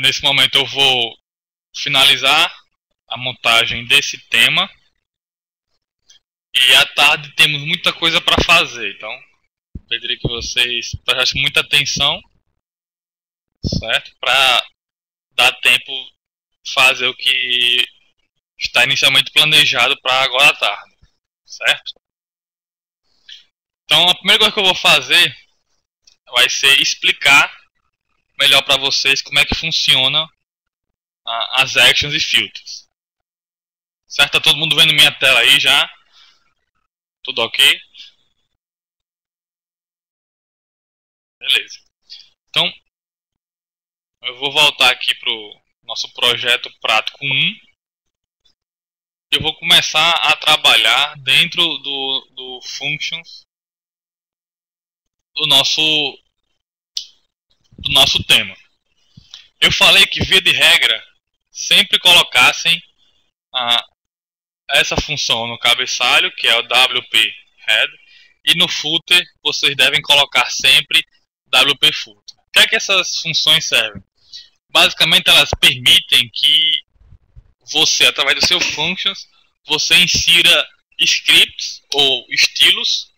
Nesse momento eu vou finalizar a montagem desse tema. E à tarde temos muita coisa para fazer, então pediria que vocês prestassem muita atenção, certo? Para dar tempo de fazer o que está inicialmente planejado para agora à tarde, certo? Então a primeira coisa que eu vou fazer vai ser explicar melhor para vocês como é que funciona as actions e filters. Certo? Tá todo mundo vendo minha tela aí já? Tudo ok? Beleza. Então, eu vou voltar aqui para o nosso projeto prático 1. Eu vou começar a trabalhar dentro do functions do nosso tema. Eu falei que, via de regra, sempre colocassem essa função no cabeçalho, que é o WP head, e no footer vocês devem colocar sempre WP footer. O que é que essas funções servem? Basicamente elas permitem que você, através do seu functions, você insira scripts ou estilos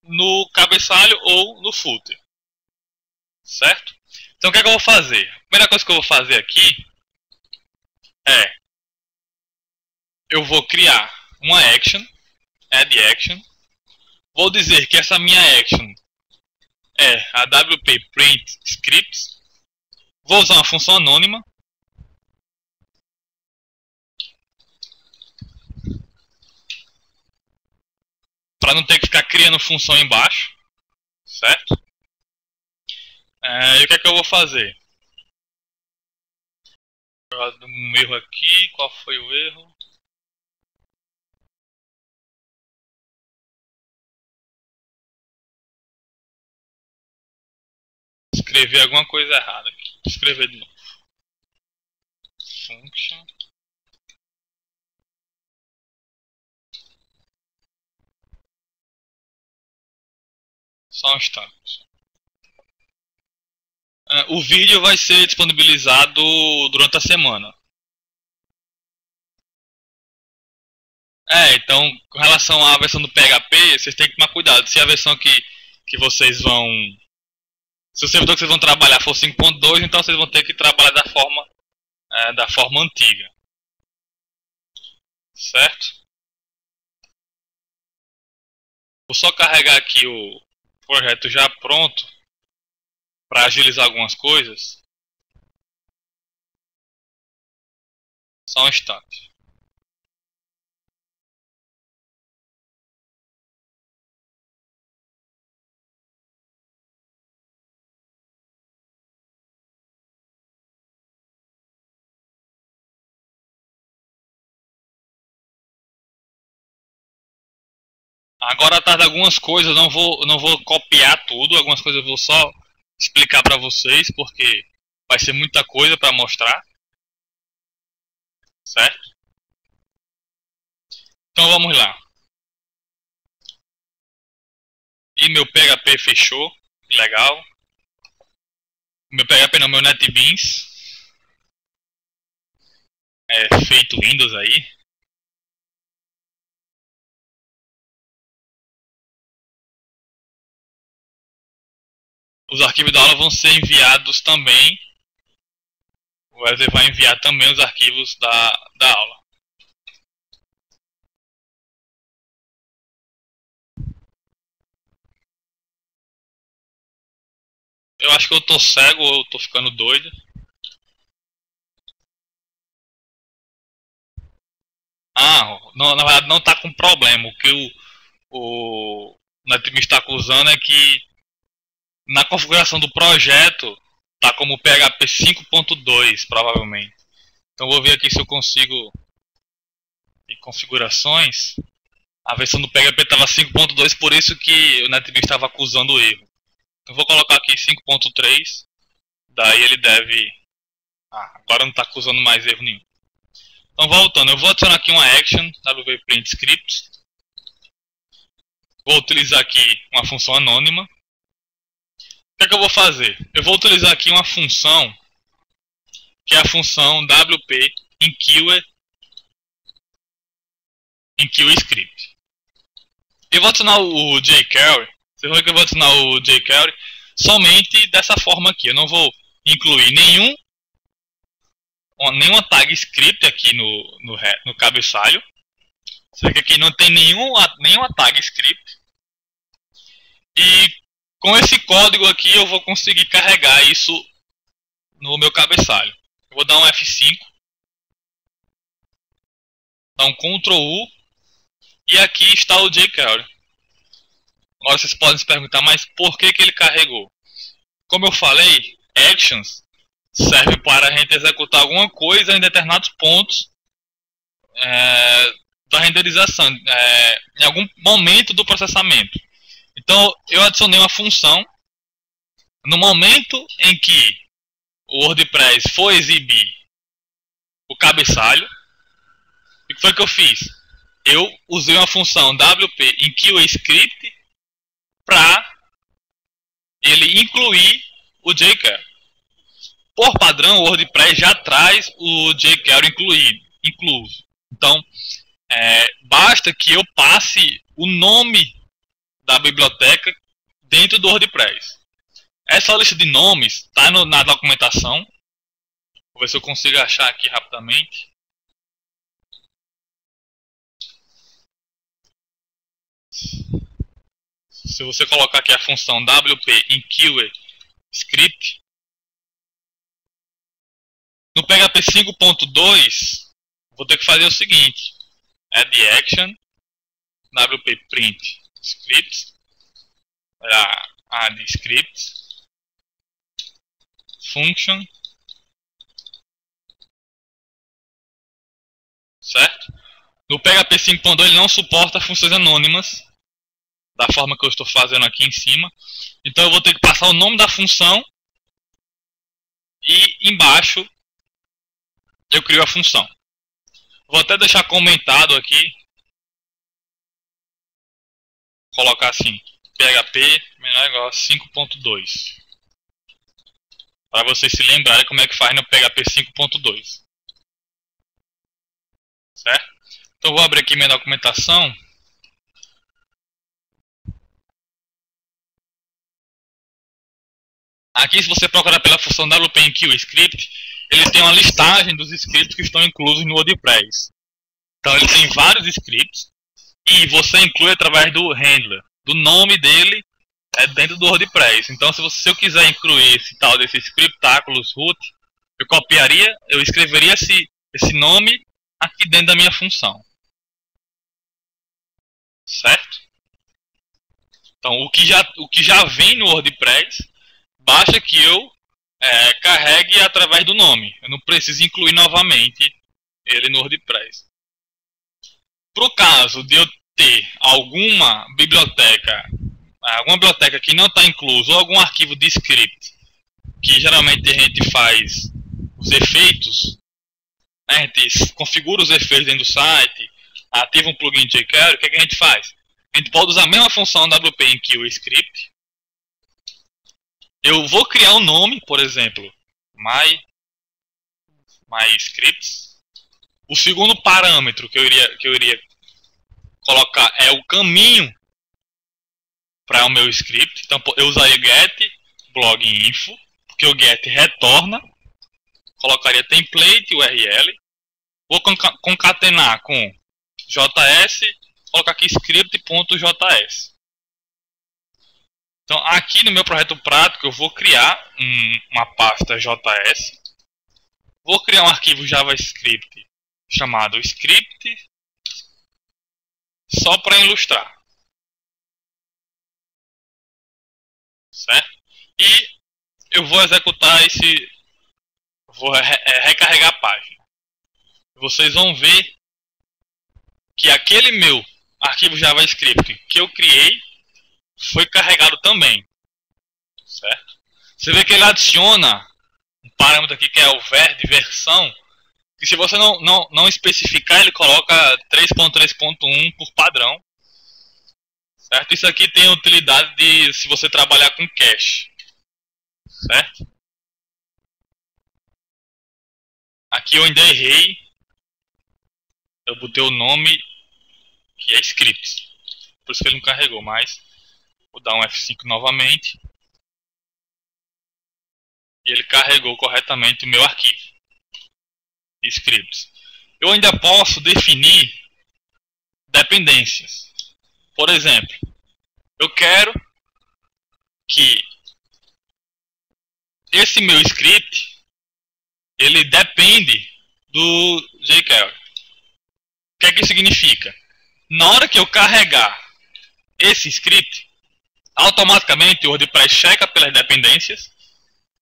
no cabeçalho ou no footer. Certo? Então o que é que eu vou fazer? A primeira coisa que eu vou fazer aqui eu vou criar uma action, add action. Vou dizer que essa minha action é a WP print scripts. Vou usar uma função anônima. Para não ter que ficar criando função embaixo. Certo? E o que é que eu vou fazer? Um erro aqui. Qual foi o erro? Escrevi alguma coisa errada aqui. Vou escrever de novo. Function. Só um instante. O vídeo vai ser disponibilizado durante a semana. Então, com relação à versão do PHP, vocês têm que tomar cuidado. Se a versão que vocês vão... Se o servidor que vocês vão trabalhar for 5.2, então vocês vão ter que trabalhar da forma antiga. Certo? Vou só carregar aqui o projeto já pronto para agilizar algumas coisas. Só um instante. Agora tá de algumas coisas, não vou copiar tudo, algumas coisas eu vou só explicar para vocês, porque vai ser muita coisa para mostrar. Certo? Então vamos lá. E meu PHP fechou, legal. Meu PHP não, meu NetBeans. Feito Windows aí. Os arquivos da aula vão ser enviados também. O Wesley vai enviar também os arquivos da aula. Eu acho que eu tô cego ou eu tô ficando doido. Não, na verdade não tá com problema. O que o NetBeans está acusando é que na configuração do projeto tá como PHP 5.2, provavelmente. Então vou ver aqui se eu consigo em configurações. A versão do PHP estava 5.2, por isso que o NetBeans estava acusando o erro. Então vou colocar aqui 5.3, daí ele deve... agora não está acusando mais erro nenhum. Então voltando, eu vou adicionar aqui uma action, wprint scripts. Vou utilizar aqui uma função anônima. que é que eu vou fazer? Eu vou utilizar aqui uma função, que é a função WP enqueue script. Eu vou adicionar o jQuery. Você vai ver que eu vou adicionar o jQuery somente dessa forma aqui. Eu não vou incluir nenhuma tag script aqui no cabeçalho. Você vê que aqui não tem nenhuma tag script. E com esse código aqui eu vou conseguir carregar isso no meu cabeçalho. Eu vou dar um F5. Dar um Ctrl U. E aqui está o jQuery. Agora vocês podem se perguntar, mas por que ele carregou? Como eu falei, actions serve para a gente executar alguma coisa em determinados pontos da renderização, em algum momento do processamento. Então eu adicionei uma função no momento em que o WordPress for exibir o cabeçalho. O que foi que eu fiz? Eu usei uma função WP enqueueScript para ele incluir o jQuery. Por padrão, o WordPress já traz o jQuery incluso. Então, basta que eu passe o nome da biblioteca dentro do WordPress. Essa lista de nomes está na documentação. Vou ver se eu consigo achar aqui rapidamente. Se você colocar aqui a função WP enqueueScript, no PHP 5.2, vou ter que fazer o seguinte: add action, WP print scripts, add scripts, function, certo? No PHP 5.2 ele não suporta funções anônimas, da forma que eu estou fazendo aqui em cima. Então eu vou ter que passar o nome da função e embaixo eu crio a função. Vou até deixar comentado aqui, colocar assim, PHP menor igual a 5.2, para vocês se lembrarem como é que faz no PHP 5.2, certo? Então eu vou abrir aqui minha documentação. Aqui, se você procurar pela função WP enqueueScript, ele tem uma listagem dos scripts que estão inclusos no WordPress. Então ele tem vários scripts e você inclui através do handler, do nome dele dentro do WordPress. Então se eu quiser incluir esse tal desse scriptáculos root, eu escreveria esse nome aqui dentro da minha função. Certo? Então o que já vem no WordPress, basta que eu carregue através do nome. Eu não preciso incluir novamente ele no WordPress. Para o caso de eu ter alguma biblioteca que não está incluso, ou algum arquivo de script, que geralmente a gente faz os efeitos, a gente configura os efeitos dentro do site, ativa um plugin de jQuery, o que a gente faz? A gente pode usar a mesma função WP enqueueScript. Eu vou criar um nome, por exemplo, my scripts. O segundo parâmetro que eu iria colocar é o caminho para o meu script. Então eu usaria get blog info, porque o get retorna. Colocaria template URL. Vou concatenar com JS, colocar aqui script.js. Então, aqui no meu projeto prático, eu vou criar uma pasta JS. Vou criar um arquivo JavaScript chamado script, só para ilustrar. Certo? E eu vou executar vou recarregar a página. Vocês vão ver que aquele meu arquivo JavaScript que eu criei foi carregado também, certo? Você vê que ele adiciona um parâmetro aqui que é o ver de versão, que se você não especificar, ele coloca 3.3.1 por padrão, certo? Isso aqui tem utilidade se você trabalhar com cache. certo? Aqui eu ainda errei, eu botei o nome que é scripts, por isso que ele não carregou mais. Vou dar um F5 novamente e ele carregou corretamente o meu arquivo scripts. Eu ainda posso definir dependências. Por exemplo, eu quero que esse meu script ele depende do jQuery. O que é que significa? Na hora que eu carregar esse script, automaticamente o WordPress checa pelas dependências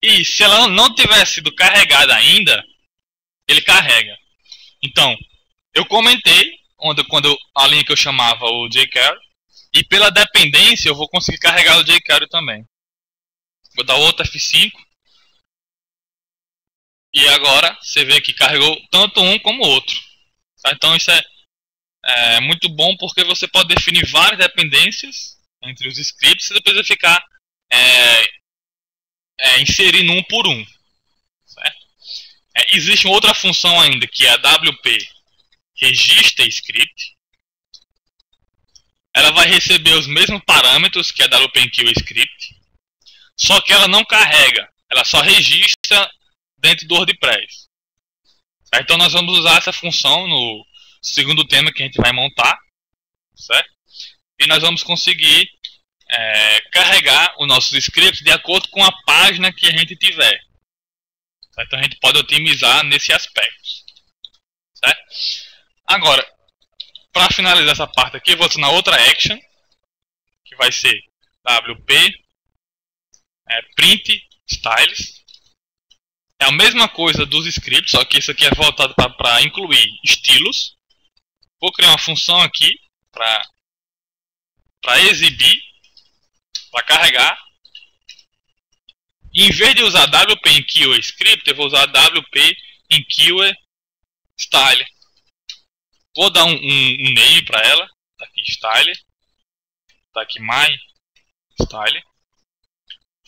e se ela não tiver sido carregada ainda, ele carrega. Então, eu comentei quando a linha que eu chamava o jQuery e pela dependência eu vou conseguir carregar o jQuery também. Vou dar outro F5 e agora você vê que carregou tanto um como o outro. Tá? Então isso é muito bom porque você pode definir várias dependências entre os scripts e depois vai ficar inserindo um por um. Certo? Existe uma outra função ainda que é a WP registra script. Ela vai receber os mesmos parâmetros que a WP enqueue script, só que ela não carrega, ela só registra dentro do WordPress. Certo? Então nós vamos usar essa função no segundo tema que a gente vai montar, certo? E nós vamos conseguir carregar os nossos scripts de acordo com a página que a gente tiver. Certo? Então a gente pode otimizar nesse aspecto. Certo? Agora, para finalizar essa parte aqui, eu vou adicionar outra action, que vai ser WP print styles. É a mesma coisa dos scripts, só que isso aqui é voltado para incluir estilos. Vou criar uma função aqui para exibir, para carregar. E em vez de usar WP enqueue script, eu vou usar WP enqueue style. Vou dar um name para ela. Tá aqui style. Tá aqui my style.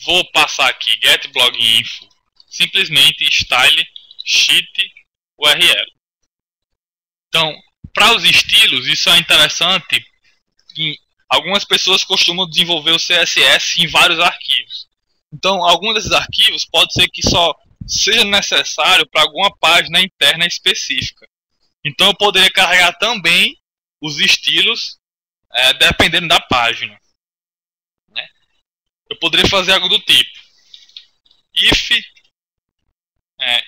Vou passar aqui get blog info. Simplesmente style sheet URL. Então, para os estilos, isso é interessante. Algumas pessoas costumam desenvolver o CSS em vários arquivos. Então, alguns desses arquivos pode ser que só seja necessário para alguma página interna específica. Então, eu poderia carregar também os estilos dependendo da página. Né? Eu poderia fazer algo do tipo if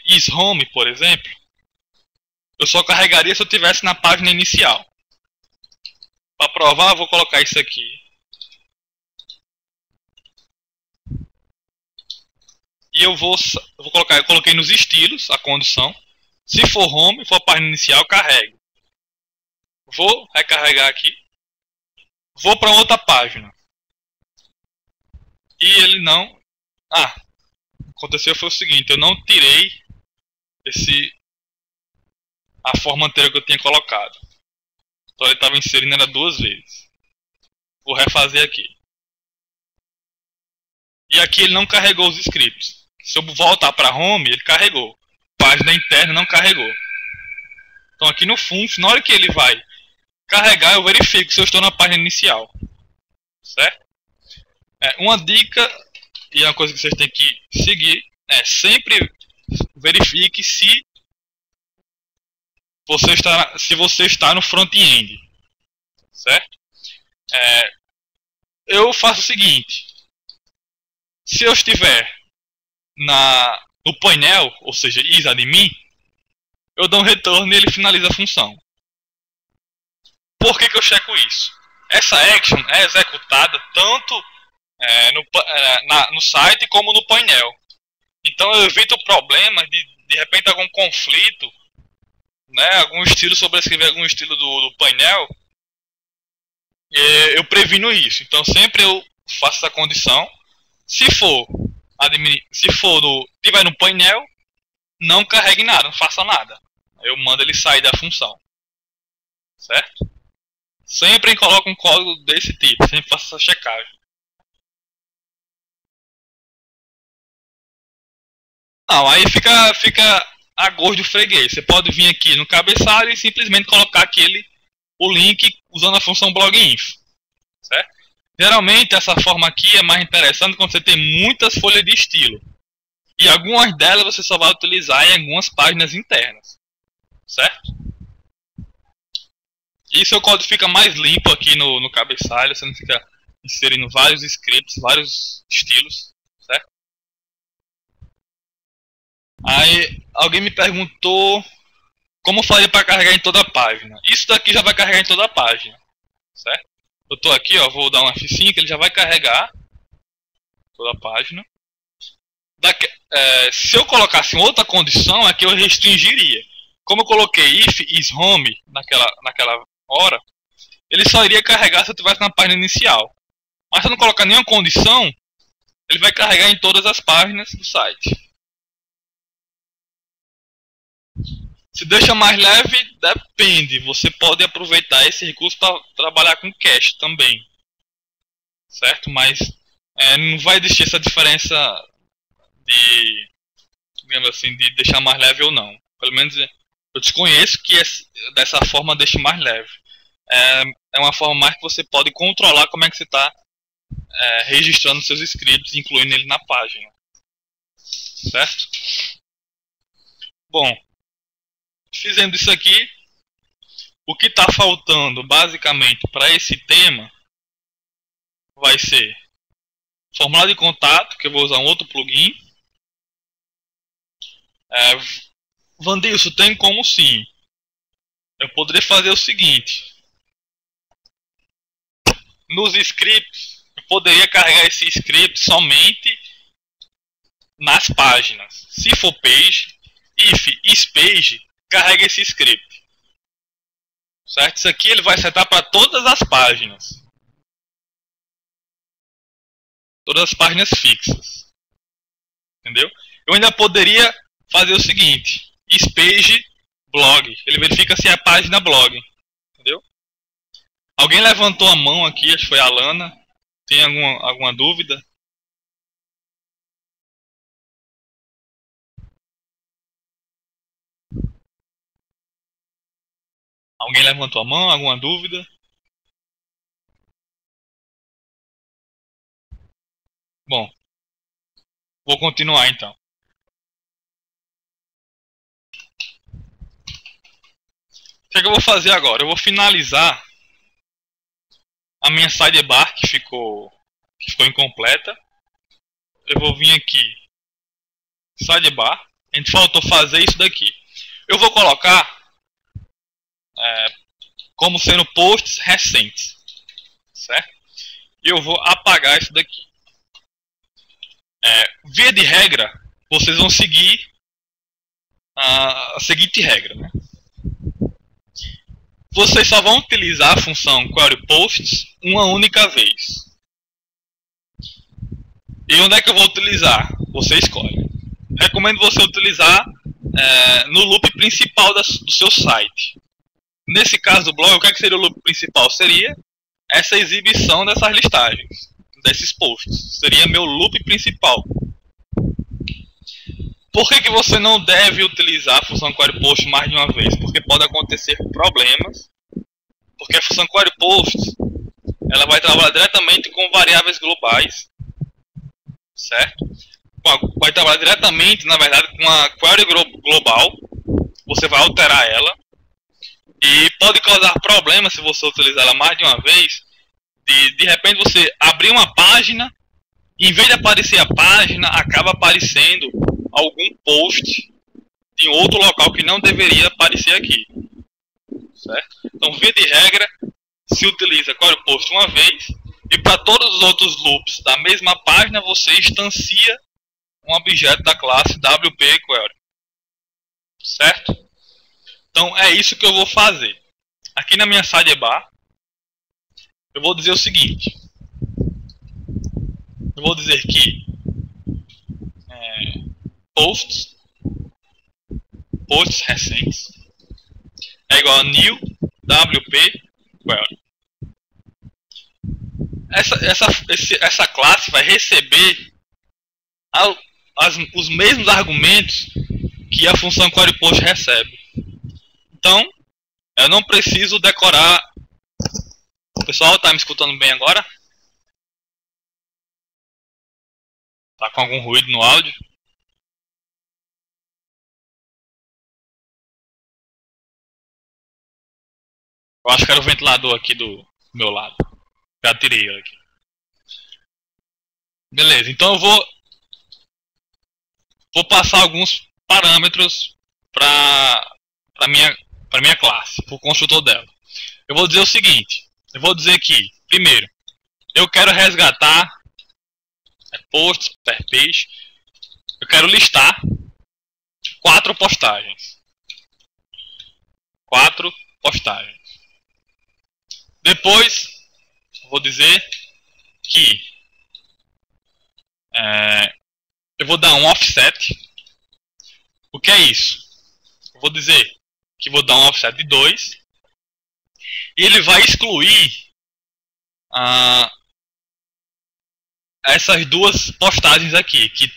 is home, por exemplo, eu só carregaria se eu estivesse na página inicial. Para provar, eu vou colocar isso aqui. E eu coloquei nos estilos a condição. Se for home, for a página inicial, carrego. Vou recarregar aqui. Vou para outra página. E ele não... aconteceu foi o seguinte, eu não tirei a forma anterior que eu tinha colocado. Então ele estava inserindo ela duas vezes. Vou refazer aqui. E aqui ele não carregou os scripts. Se eu voltar para home, ele carregou. Página interna não carregou. Então aqui no function, na hora que ele vai carregar, eu verifico se eu estou na página inicial. Certo? Uma dica, e é uma coisa que vocês têm que seguir, sempre verifique se você está no front-end. Certo? Eu faço o seguinte. Se eu estiver no painel, ou seja, isAdmin, eu dou um retorno e ele finaliza a função. Por que eu checo isso? Essa action é executada tanto no site como no painel. Então eu evito o problema de repente algum conflito, né, algum estilo sobrescrever algum estilo do painel. Eu previno isso. Então sempre eu faço essa condição. Se tiver no painel, não carregue nada, não faça nada. Eu mando ele sair da função. Certo? Sempre coloque um código desse tipo, sempre faça essa checagem. Não, aí fica a gosto do freguês. Você pode vir aqui no cabeçalho e simplesmente colocar o link usando a função bloginfo, certo? Geralmente essa forma aqui é mais interessante quando você tem muitas folhas de estilo. E algumas delas você só vai utilizar em algumas páginas internas, certo? E seu código fica mais limpo aqui no cabeçalho, você não fica inserindo vários scripts, vários estilos, certo? Aí alguém me perguntou como fazer para carregar em toda a página. Isso daqui já vai carregar em toda a página, certo? Eu estou aqui, ó, vou dar um F5, ele já vai carregar toda a página. Se eu colocasse outra condição, aqui eu restringiria. Como eu coloquei if is home naquela hora, ele só iria carregar se eu estivesse na página inicial. Mas se eu não colocar nenhuma condição, ele vai carregar em todas as páginas do site. Se deixa mais leve, depende. Você pode aproveitar esse recurso para trabalhar com cache também, certo? Mas não vai existir essa diferença de, digamos assim, de deixar mais leve ou não. Pelo menos eu desconheço que dessa forma deixe mais leve. É uma forma mais que você pode controlar como é que você está registrando seus scripts, incluindo ele na página, certo? Bom, fazendo isso aqui, o que está faltando basicamente para esse tema vai ser formulário de contato, que eu vou usar um outro plugin. Vandilson, tem como sim. Eu poderia fazer o seguinte: nos scripts, eu poderia carregar esse script somente nas páginas. Se for page, if is page, carrega esse script, certo? Isso aqui ele vai setar para todas as páginas, todas as páginas fixas, entendeu? Eu ainda poderia fazer o seguinte: is page blog, ele verifica se é a página blog, entendeu? Alguém levantou a mão aqui, acho que foi a Lana. Tem alguma dúvida? Alguém levantou a mão? Alguma dúvida? Bom, vou continuar então. O que é que eu vou fazer agora? Eu vou finalizar a minha sidebar que ficou incompleta. Eu vou vir aqui, sidebar. A gente faltou fazer isso daqui. Eu vou colocar como sendo posts recentes, certo? E eu vou apagar isso daqui. Via de regra, vocês vão seguir a seguinte regra, né? Vocês só vão utilizar a função queryPosts uma única vez. E onde é que eu vou utilizar? Você escolhe. Recomendo você utilizar no loop principal do seu site. Nesse caso do blog, o que seria o loop principal? Seria essa exibição dessas listagens, desses posts. Seria meu loop principal. Por que você não deve utilizar a função queryPost mais de uma vez? Porque pode acontecer problemas. Porque a função queryPost ela vai trabalhar diretamente com variáveis globais, certo? Vai trabalhar diretamente, na verdade, com a query global. Você vai alterar ela. E pode causar problemas se você utilizar ela mais de uma vez. De repente você abrir uma página, e em vez de aparecer a página, acaba aparecendo algum post em outro local que não deveria aparecer aqui, certo? Então, via de regra, se utiliza queryPost uma vez, e para todos os outros loops da mesma página você instancia um objeto da classe WP Query, certo? Então é isso que eu vou fazer. Aqui na minha sidebar, eu vou dizer o seguinte: eu vou dizer que posts recentes é igual a new WP Query. Essa classe vai receber os mesmos argumentos que a função queryPost recebe. Então, eu não preciso decorar. Pessoal, está me escutando bem agora? Tá com algum ruído no áudio? Eu acho que era o ventilador aqui do meu lado. Já tirei ele aqui. Beleza, então eu vou passar alguns parâmetros para minha classe, para o construtor dela. Eu vou dizer o seguinte. Eu vou dizer que, primeiro, eu quero resgatar posts per page. Eu quero listar 4 postagens. 4 postagens. Depois, eu vou dizer que eu vou dar um offset. O que é isso? Eu vou dizer que vou dar um offset de 2. E ele vai excluir essas duas postagens aqui, que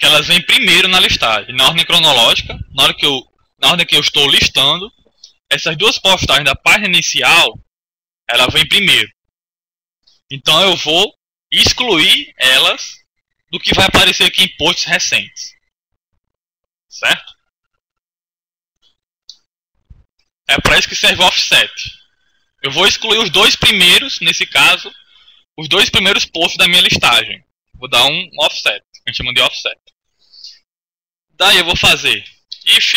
elas vêm primeiro na listagem, na ordem cronológica, na ordem que eu estou listando. Essas duas postagens da página inicial, ela vem primeiro. Então eu vou excluir elas do que vai aparecer aqui em posts recentes. Certo? É para isso que serve o offset. Eu vou excluir os dois primeiros, nesse caso, os dois primeiros posts da minha listagem. Vou dar um offset, que a gente chama de offset. Daí eu vou fazer if.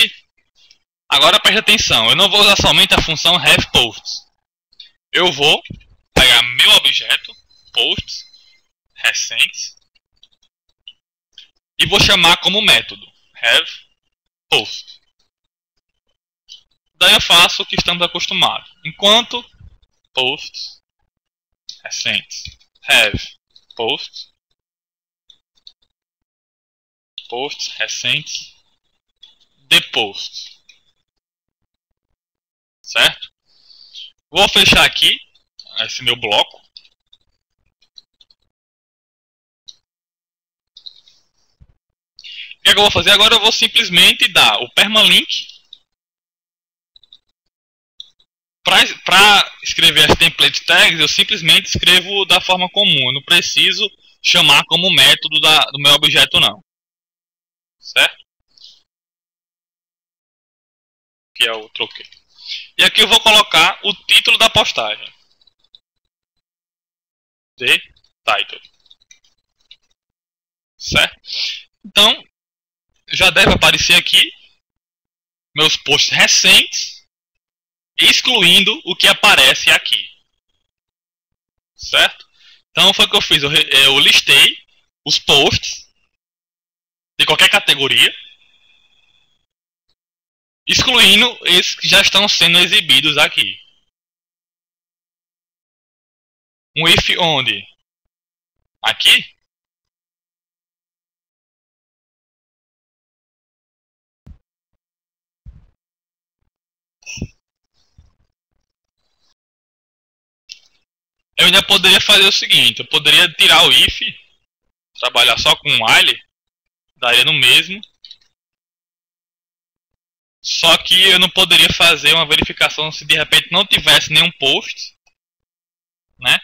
Agora preste atenção, eu não vou usar somente a função havepOsts. Eu vou pegar meu objeto, posts, recentes, e vou chamar como método havepOst. Daí eu faço o que estamos acostumados. Enquanto posts recentes havepOst, posts recentes dePost. Certo? Vou fechar aqui esse meu bloco. O que é que eu vou fazer? Agora eu vou simplesmente dar o permalink. Para escrever as template tags, eu simplesmente escrevo da forma comum. Eu não preciso chamar como método do meu objeto, não. Certo? Que é o troquei. E aqui eu vou colocar o título da postagem. The title. Certo? Então, já deve aparecer aqui meus posts recentes, excluindo o que aparece aqui. Certo? Então, foi o que eu fiz. Eu listei os posts de qualquer categoria, excluindo esses que já estão sendo exibidos aqui. Um if onde? Aqui? Eu ainda poderia fazer o seguinte, eu poderia tirar o if, trabalhar só com while, daria no mesmo. Só que eu não poderia fazer uma verificação se de repente não tivesse nenhum post, né?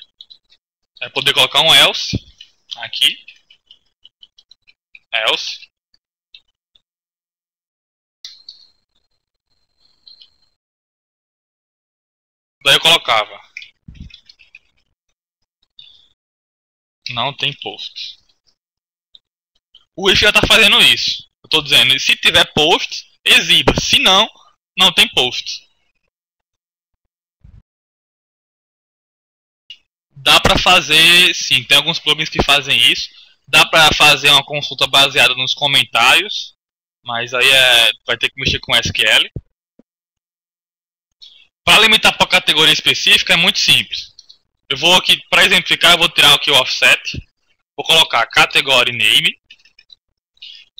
Eu poderia colocar um else aqui, else. Daí eu colocava não tem post. O if já está fazendo isso. Eu estou dizendo, se tiver post, exiba. Se não, não tem post. Dá para fazer, sim, tem alguns plugins que fazem isso. Dá para fazer uma consulta baseada nos comentários, mas aí vai ter que mexer com SQL. Para limitar para categoria específica é muito simples. Eu vou aqui, para exemplificar, eu vou tirar aqui o offset. Vou colocar category name,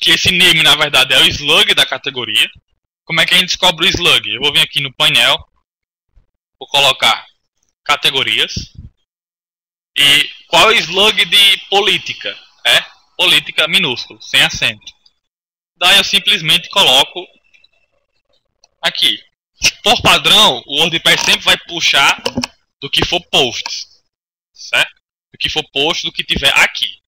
que esse name na verdade é o slug da categoria. Como é que a gente descobre o slug? Eu vou vir aqui no painel, vou colocar categorias. E qual é o slug de política? política minúsculo, sem acento. Daí eu simplesmente coloco aqui. Por padrão, o WordPress sempre vai puxar do que for posts, certo? Do que for post, do que tiver aqui.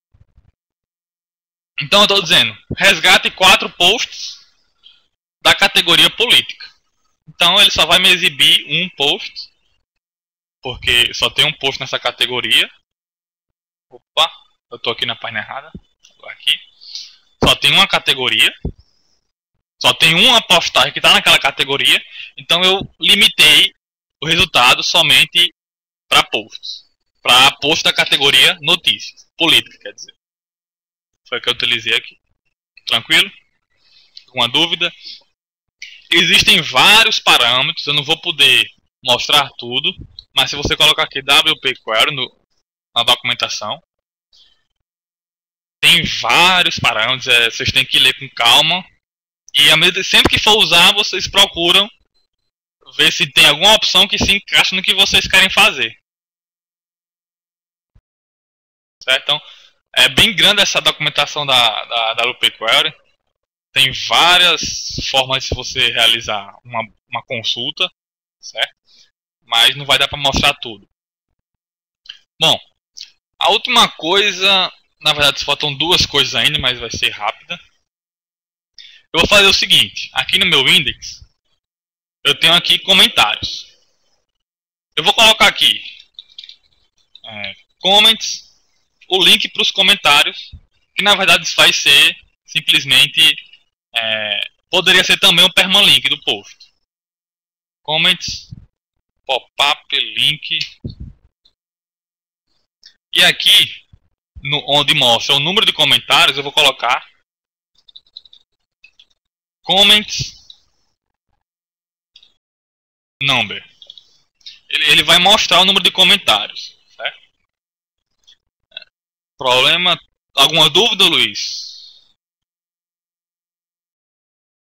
Então eu estou dizendo, resgate 4 posts da categoria política. Então ele só vai me exibir um post, porque só tem um post nessa categoria. Opa, eu estou aqui na página errada. Aqui. Só tem uma categoria. Só tem uma postagem que está naquela categoria. Então eu limitei o resultado somente para posts. Para post da categoria notícias. Política, quer dizer. Foi o que eu utilizei aqui. Tranquilo? Alguma dúvida? Existem vários parâmetros. Eu não vou poder mostrar tudo. Mas se você colocar aqui WP Query na documentação, tem vários parâmetros. Vocês têm que ler com calma. E sempre que for usar, vocês procuram ver se tem alguma opção que se encaixa no que vocês querem fazer. Certo? Então, é bem grande essa documentação da WP Query. Tem várias formas de você realizar uma consulta, certo? Mas não vai dar para mostrar tudo. Bom, a última coisa, na verdade faltam 2 coisas ainda, mas vai ser rápida. Eu vou fazer o seguinte, aqui no meu index, eu tenho aqui comentários. Eu vou colocar aqui comments, o link para os comentários, que na verdade vai ser simplesmente, poderia ser também um permalink do post. Comments, pop-up, link. E aqui, onde mostra o número de comentários, eu vou colocar comments number. Ele vai mostrar o número de comentários, certo? Problema? Alguma dúvida, Luiz?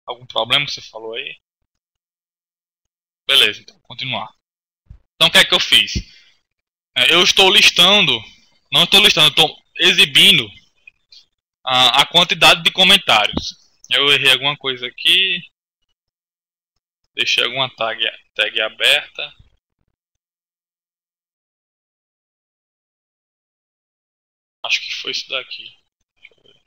Algum problema que você falou aí? Beleza, então, continuar. Então, o que é que eu fiz? Eu estou listando, não estou listando, estou exibindo a quantidade de comentários. Eu errei alguma coisa aqui. Deixei alguma tag aberta. Acho que foi isso daqui. Deixa eu ver.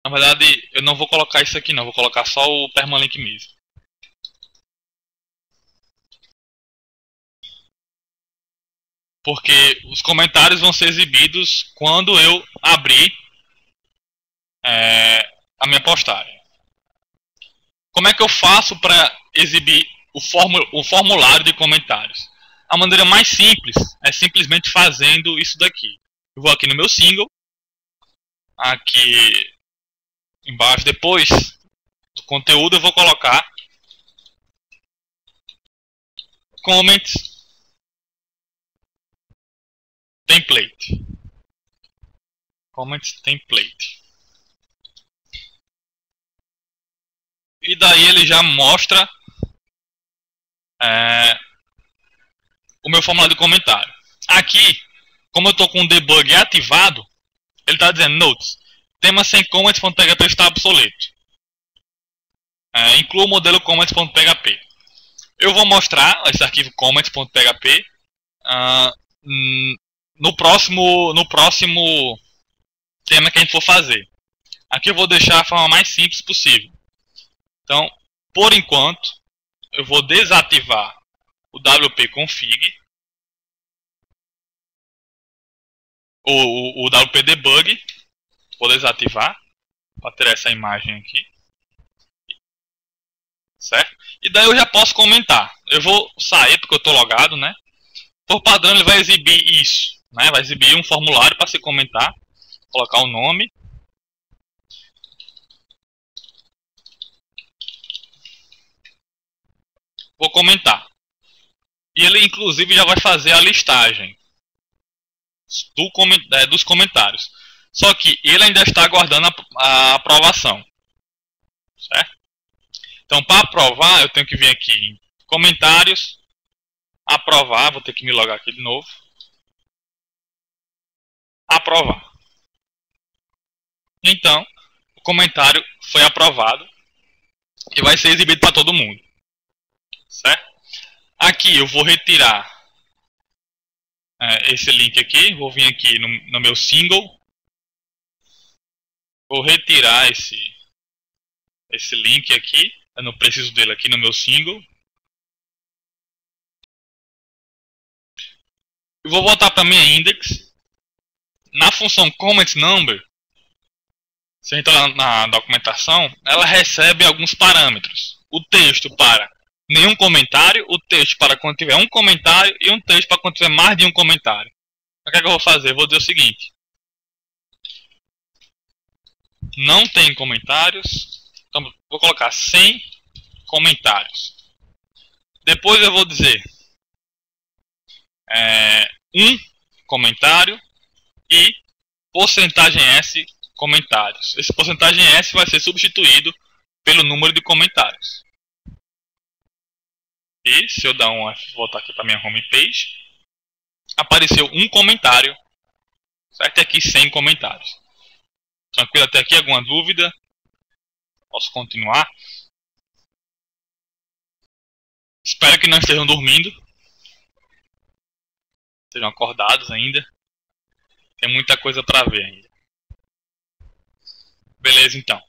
Na verdade, eu não vou colocar isso aqui não. Vou colocar só o permalink mesmo. Porque os comentários vão ser exibidos quando eu abrir a minha postagem. Como é que eu faço para exibir o formulário de comentários? A maneira mais simples é simplesmente fazendo isso daqui. Eu vou aqui no meu single, aqui embaixo, depois do conteúdo eu vou colocar comments template. Comments template. E daí ele já mostra o meu formulário de comentário. Aqui, como eu estou com o debug ativado, ele está dizendo notes. Tema sem comments.php está obsoleto. Inclua o modelo comments.php. Eu vou mostrar esse arquivo comments.php no próximo tema que a gente for fazer. Aqui eu vou deixar a forma mais simples possível. Então, por enquanto, eu vou desativar o WP config, o WP debug, vou desativar para ter essa imagem aqui, certo? E daí eu já posso comentar. Eu vou sair porque eu estou logado, né? Por padrão ele vai exibir isso, né? Vai exibir um formulário para se comentar, colocar o nome. Vou comentar. E ele inclusive já vai fazer a listagem dos comentários. Só que ele ainda está aguardando a aprovação. Certo? Então, para aprovar, eu tenho que vir aqui em comentários, aprovar, vou ter que me logar aqui de novo. aprovar. Então, o comentário foi aprovado e vai ser exibido para todo mundo. Certo? Aqui eu vou retirar esse link aqui, vou vir aqui no meu single, vou retirar esse link aqui, eu não preciso dele aqui no meu single. Eu vou voltar para minha index. Na função comment number, se a gente olhar na documentação, ela recebe alguns parâmetros. O texto para nenhum comentário, o texto para quando tiver um comentário e um texto para quando tiver mais de um comentário. O que é que eu vou fazer? Eu vou dizer o seguinte: não tem comentários, então vou colocar 100 comentários. Depois eu vou dizer um comentário e porcentagem S comentários. Esse porcentagem S vai ser substituído pelo número de comentários. E se eu dar um F, voltar aqui para minha homepage, apareceu um comentário, certo? E aqui 100 comentários. Tranquilo até aqui? Alguma dúvida? Posso continuar? Espero que não estejam dormindo. Estejam acordados ainda. Tem muita coisa para ver ainda. Beleza, então.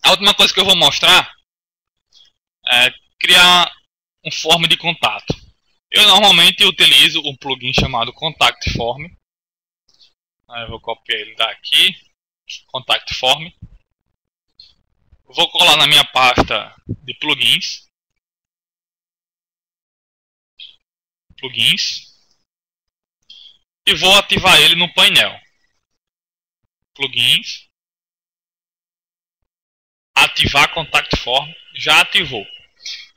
A última coisa que eu vou mostrar é criar um form de contato. Eu normalmente utilizo um plugin chamado Contact Form. Eu vou copiar ele daqui, Contact Form. Vou colar na minha pasta de plugins. E vou ativar ele no painel. Plugins. Ativar Contact Form. Já ativou.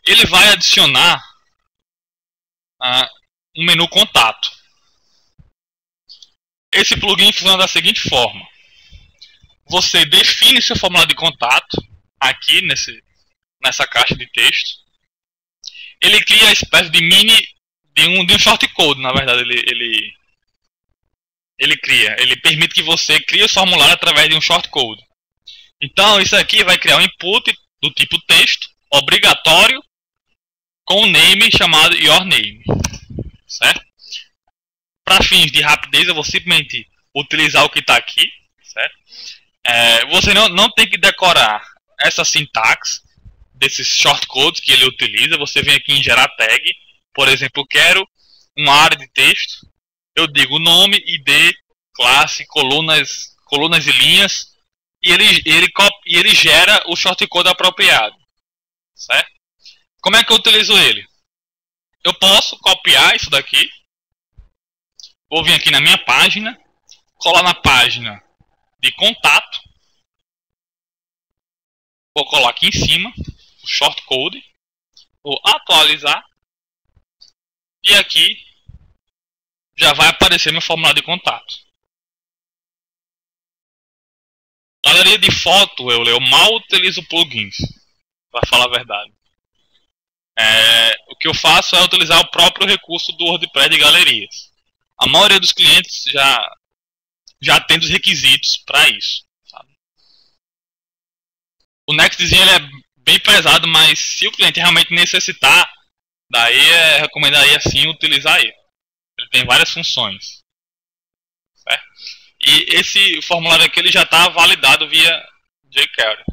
Ele vai adicionar um menu contato. Esse plugin funciona da seguinte forma: você define seu formulário de contato aqui nessa caixa de texto. Ele cria a espécie de de um shortcode, na verdade. Ele permite que você crie o formulário através de um shortcode. Então isso aqui vai criar um input do tipo texto obrigatório com um name chamado yourname, certo? Para fins de rapidez, eu vou simplesmente utilizar o que está aqui, certo? Você não tem que decorar essa sintaxe desses shortcodes que ele utiliza. Você vem aqui em gerar tag, por exemplo, eu quero uma área de texto, eu digo nome, ID, classe, colunas e linhas, e ele gera o shortcode apropriado, certo? Como é que eu utilizo ele? Eu posso copiar isso daqui, vou vir aqui na minha página, colar na página de contato, vou colar aqui em cima o shortcode, vou atualizar e aqui já vai aparecer meu formulário de contato. Galeria de foto, eu mal utilizo plugins, para falar a verdade. O que eu faço é utilizar o próprio recurso do WordPress de galerias. A maioria dos clientes já tem os requisitos para isso, sabe? O Nextzinho ele é bem pesado, mas se o cliente realmente necessitar, daí recomendaria sim utilizar ele. Ele tem várias funções, certo? E esse formulário aqui ele já está validado via jQuery.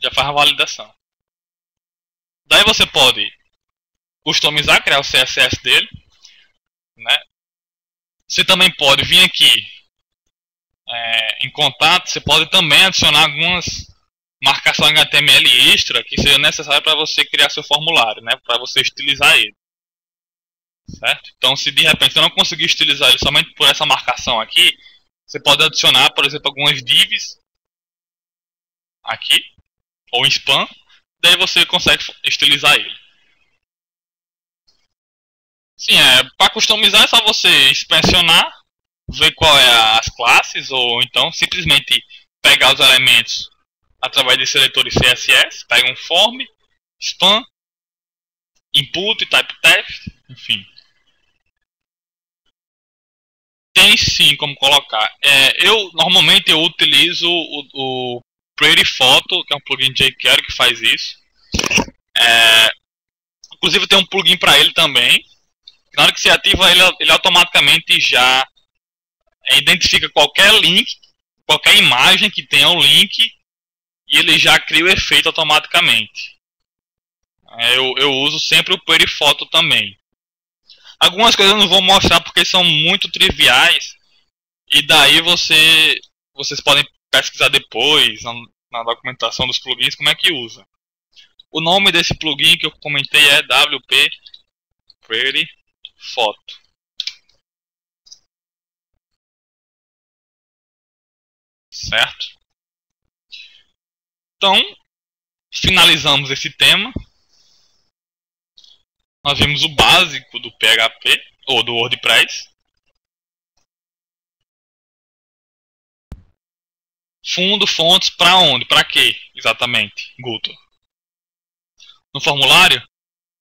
Já faz a validação. Daí você pode customizar, criar o CSS dele, né? Você também pode vir aqui em contato, você pode também adicionar algumas marcação HTML extra que seja necessário para você criar seu formulário, né? Para você estilizar ele, certo? Então, se de repente você não conseguir estilizar ele somente por essa marcação aqui, você pode adicionar, por exemplo, algumas divs aqui, ou em spam, daí você consegue estilizar ele. Sim, para customizar é só você inspecionar, ver qual é as classes, ou então simplesmente pegar os elementos através de seletores CSS, pega um form, spam, input, type text, enfim. Tem sim como colocar. Normalmente eu utilizo o Pretty Photo, que é um plugin de jQuery que faz isso. Inclusive tem um plugin para ele também. Na hora que você ativa ele automaticamente já identifica qualquer link, qualquer imagem que tenha um link, e ele já cria o efeito automaticamente. Eu uso sempre o Pretty Photo também. Algumas coisas eu não vou mostrar porque são muito triviais, e daí vocês podem pesquisar depois na documentação dos plugins como é que usa. O nome desse plugin que eu comentei é WP Pretty Photo. Certo? Então, finalizamos esse tema. Nós vimos o básico do PHP ou do WordPress. Fundo, fontes, para onde? Para quê? Exatamente, Guto. No formulário?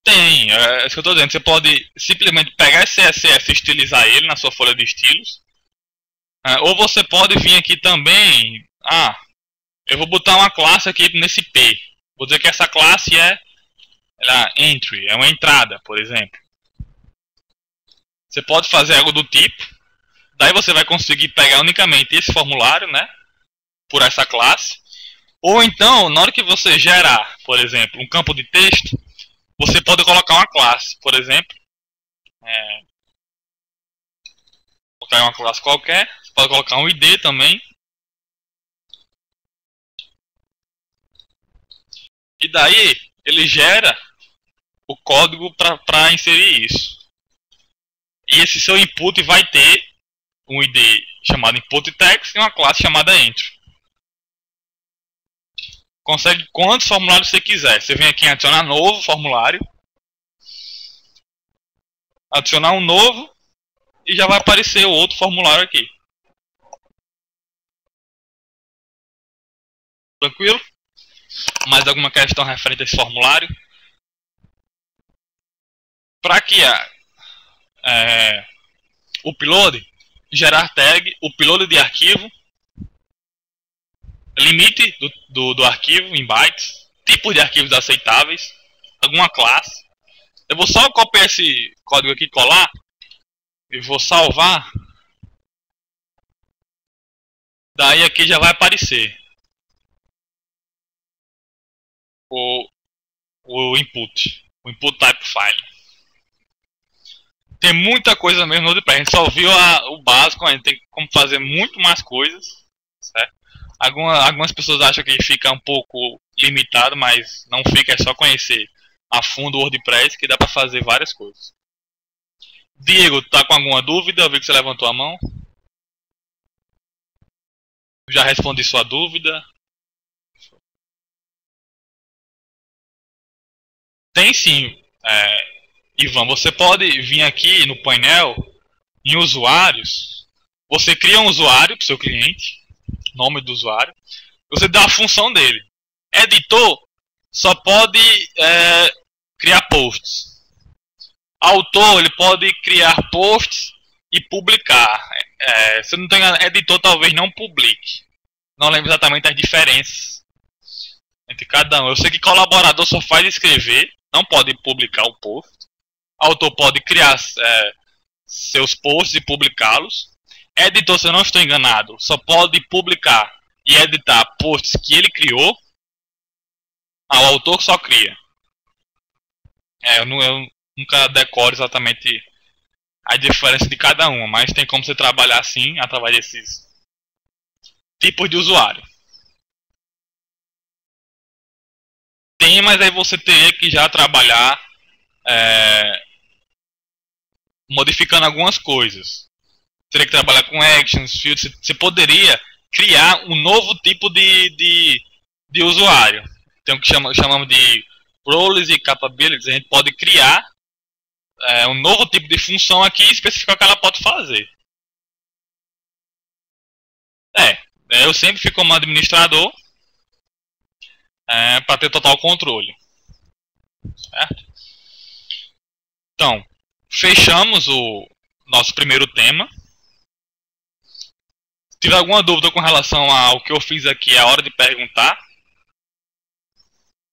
Tem, é isso que eu estou dizendo. Você pode simplesmente pegar esse CSS e estilizar ele na sua folha de estilos. Ou você pode vir aqui também. Eu vou botar uma classe aqui nesse P. Vou dizer que essa classe é entry, é uma entrada, por exemplo. Você pode fazer algo do tipo. Daí você vai conseguir pegar unicamente esse formulário, né? Por essa classe. Ou então, na hora que você gerar, por exemplo, um campo de texto, você pode colocar uma classe, por exemplo. Colocar uma classe qualquer. Você pode colocar um ID também. E daí ele gera o código para inserir isso. E esse seu input vai ter um ID chamado input text e uma classe chamada entry. Consegue quantos formulários você quiser. Você vem aqui em adicionar novo formulário. Adicionar um novo. E já vai aparecer o outro formulário aqui. Tranquilo? Mais alguma questão referente a esse formulário? Para que upload, gerar tag, upload de arquivo, limite do arquivo em bytes, tipos de arquivos aceitáveis, alguma classe. Eu vou só copiar esse código aqui e colar e vou salvar. Daí aqui já vai aparecer o input type file. Tem muita coisa mesmo no WordPress. A gente só viu o básico, a gente tem como fazer muito mais coisas, certo? Algumas pessoas acham que fica um pouco limitado, mas não fica, é só conhecer a fundo o WordPress que dá para fazer várias coisas. Diego, tá com alguma dúvida? Eu vi que você levantou a mão. Já respondi sua dúvida. Tem sim, Ivan. Você pode vir aqui no painel, em usuários. Você cria um usuário para o seu cliente, nome do usuário. Você dá a função dele. Editor só pode criar posts. Autor, ele pode criar posts e publicar. Se não tem editor, talvez não publique. Não lembro exatamente as diferenças entre cada um. Eu sei que colaborador só faz escrever, não pode publicar o post. Autor pode criar seus posts e publicá-los. Editor, se eu não estou enganado, só pode publicar e editar posts que ele criou. O autor só cria. Eu nunca decoro exatamente a diferença de cada uma, mas tem como você trabalhar assim, através desses tipos de usuário. Tem, mas aí você teria que já trabalhar modificando algumas coisas. Teria que trabalhar com actions, fields. Você poderia criar um novo tipo de usuário. Tem o que chamamos de roles e capabilities. A gente pode criar um novo tipo de função aqui e especificar o que ela pode fazer. Eu sempre fico como administrador para ter total controle. Certo? Então, fechamos o nosso primeiro tema. tiver alguma dúvida com relação ao que eu fiz aqui, é hora de perguntar.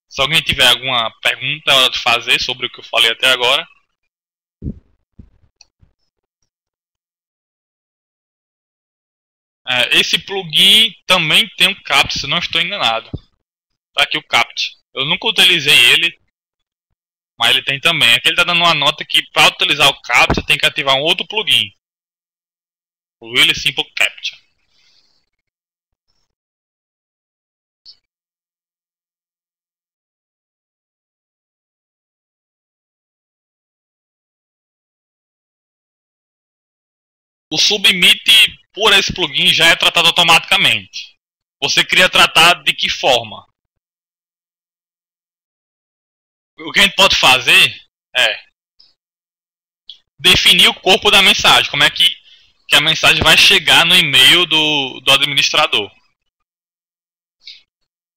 Se alguém tiver alguma pergunta, é hora de fazer sobre o que eu falei até agora. Esse plugin também tem um CAPT, se não estou enganado. Tá aqui o CAPT. Eu nunca utilizei ele, mas ele tem também. Aqui ele está dando uma nota que para utilizar o CAPT você tem que ativar um outro plugin. O Really Simple CAPT. O submit por esse plugin já é tratado automaticamente. Você queria tratar de que forma? O que a gente pode fazer é definir o corpo da mensagem. Como é que a mensagem vai chegar no e-mail do administrador.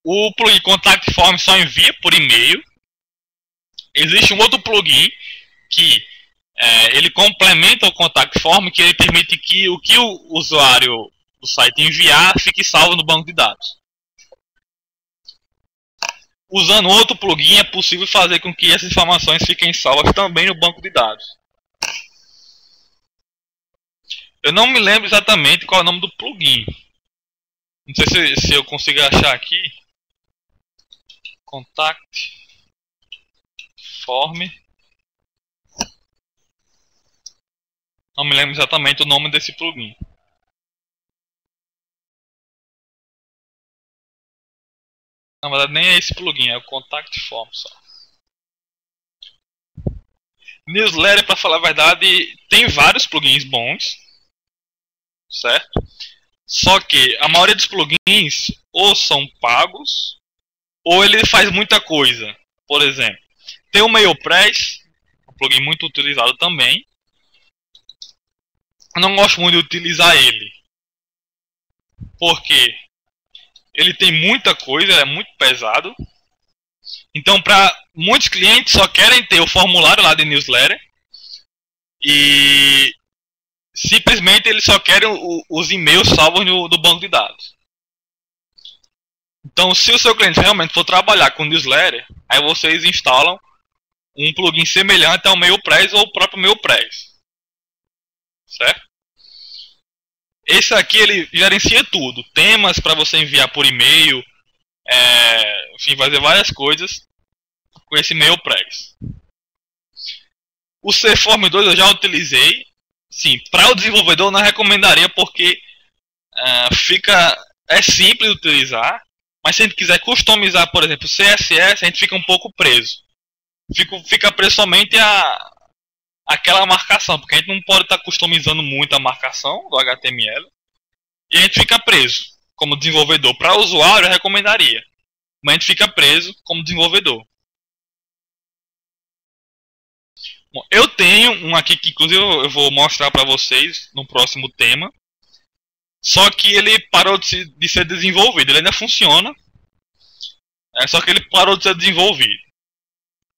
O plugin Contact Form só envia por e-mail. Existe um outro plugin que ele complementa o Contact Form, que ele permite que o que o usuário do site enviar fique salvo no banco de dados. Usando outro plugin é possível fazer com que essas informações fiquem salvas também no banco de dados. Eu não me lembro exatamente qual é o nome do plugin. Não sei se eu consigo achar aqui. Contact Form. Não me lembro exatamente o nome desse plugin. Na verdade nem é esse plugin, é o Contact Form só. Newsletter, para falar a verdade, tem vários plugins bons, certo? Só que a maioria dos plugins ou são pagos ou ele faz muita coisa. Por exemplo, tem o MailPress, um plugin muito utilizado também. Eu não gosto muito de utilizar ele, porque ele tem muita coisa, é muito pesado. Então, para muitos clientes só querem ter o formulário lá de newsletter e simplesmente eles só querem os e-mails salvos do banco de dados. Então, se o seu cliente realmente for trabalhar com newsletter, aí vocês instalam um plugin semelhante ao MailPress ou o próprio MailPress. Certo? Esse aqui ele gerencia tudo. Temas para você enviar por e-mail. Enfim, fazer várias coisas com esse MailPress. O Cform 2 eu já utilizei. Sim, para o desenvolvedor eu não recomendaria porque é simples de utilizar. Mas se a gente quiser customizar, por exemplo, o CSS, a gente fica um pouco preso. Fica preso somente aquela marcação, porque a gente não pode estar customizando muito a marcação do HTML. E a gente fica preso como desenvolvedor. Para o usuário eu recomendaria, mas a gente fica preso como desenvolvedor. Bom, eu tenho um aqui que inclusive eu vou mostrar para vocês no próximo tema. Só que ele parou de ser desenvolvido. Ele ainda funciona, só que ele parou de ser desenvolvido.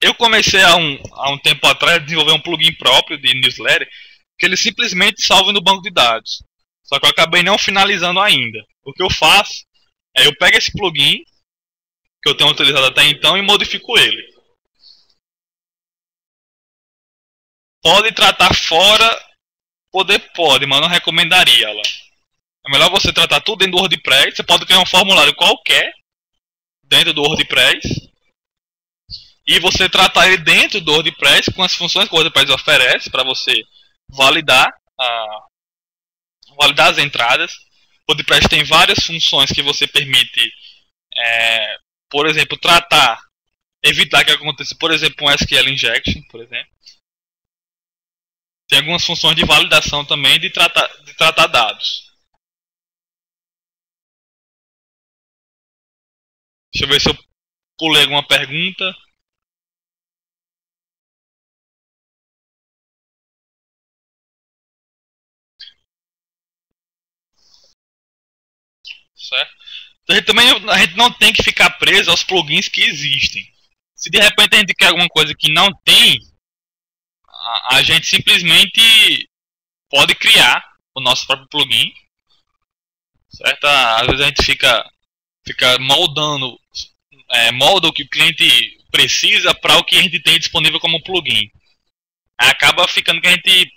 Eu comecei há um tempo atrás a desenvolver um plugin próprio de newsletter que ele simplesmente salva no banco de dados. Só que eu acabei não finalizando ainda. O que eu faço é eu pego esse plugin que eu tenho utilizado até então e modifico ele. Pode tratar fora, pode, mas não recomendaria ela. É melhor você tratar tudo dentro do WordPress. Você pode criar um formulário qualquer dentro do WordPress e você tratar ele dentro do WordPress com as funções que o WordPress oferece para você validar as entradas. O WordPress tem várias funções que você permite, por exemplo, evitar que aconteça, por exemplo, um SQL injection, por exemplo. Tem algumas funções de validação também de tratar dados. Deixa eu ver se eu pulei alguma pergunta. Certo? Então, a gente não tem que ficar preso aos plugins que existem. Se de repente a gente quer alguma coisa que não tem, a gente simplesmente pode criar o nosso próprio plugin certo? Às vezes a gente fica moldando, molda o que o cliente precisa para o que a gente tem disponível como plugin. Acaba ficando que a gente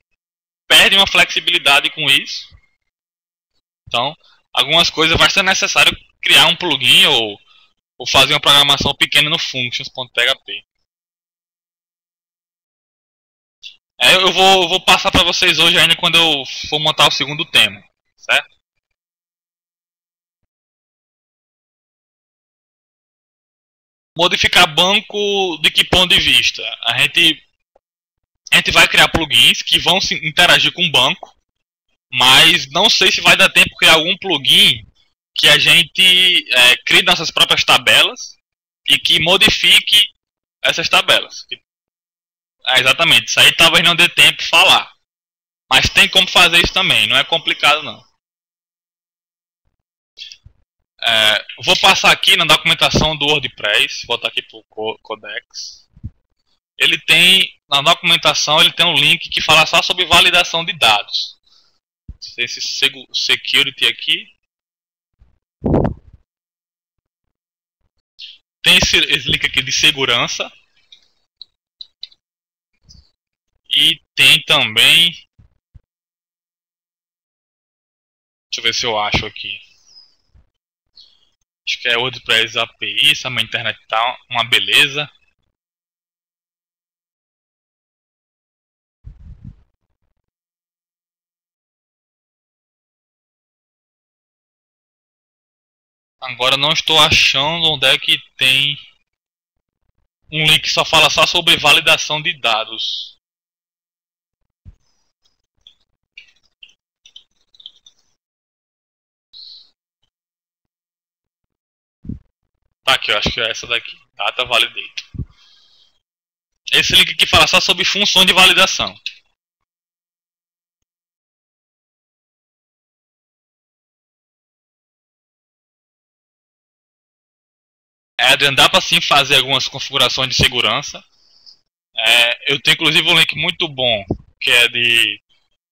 perde uma flexibilidade com isso. Então, algumas coisas vai ser necessário criar um plugin ou fazer uma programação pequena no functions.php. Eu vou passar para vocês hoje ainda quando eu for montar o segundo tema, certo? Modificar banco de que ponto de vista? A gente vai criar plugins que vão se interagir com o banco, mas não sei se vai dar tempo de criar algum plugin que a gente crie nossas próprias tabelas e que modifique essas tabelas. Exatamente, isso aí talvez não dê tempo de falar. Mas tem como fazer isso também, não é complicado não. Vou passar aqui na documentação do WordPress, vou botar aqui para o Codex. Ele tem, na documentação, ele tem um link que fala só sobre validação de dados. Esse security aqui. Tem esse link aqui de segurança. E tem também... Deixa eu ver se eu acho aqui. Acho que é WordPress API, essa é uma internet tá uma beleza. Agora não estou achando onde é que tem um link que só fala só sobre validação de dados. Tá aqui, eu acho que é essa daqui. Data Validate. Esse link aqui fala só sobre funções de validação. Adrian, dá para sim fazer algumas configurações de segurança. Eu tenho inclusive um link muito bom, que é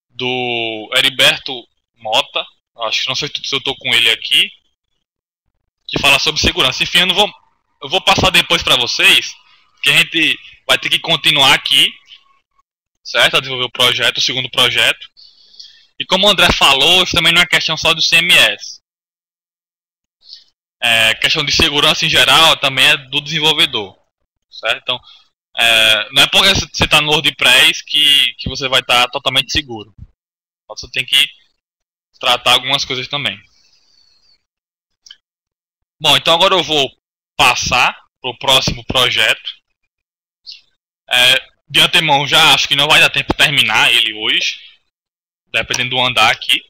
do Heriberto Mota. Acho que não sei se eu estou com ele aqui. Que fala sobre segurança. Enfim, eu vou passar depois para vocês, que a gente vai ter que continuar aqui, certo? A desenvolver o projeto, o segundo projeto. E como o André falou, isso também não é questão só do CMS. Questão de segurança em geral também é do desenvolvedor, certo? Então, não é porque você está no WordPress que você vai estar totalmente seguro. Você tem que tratar algumas coisas também. Bom, então agora eu vou passar para o próximo projeto. De antemão, já acho que não vai dar tempo de terminar ele hoje, dependendo do andar aqui.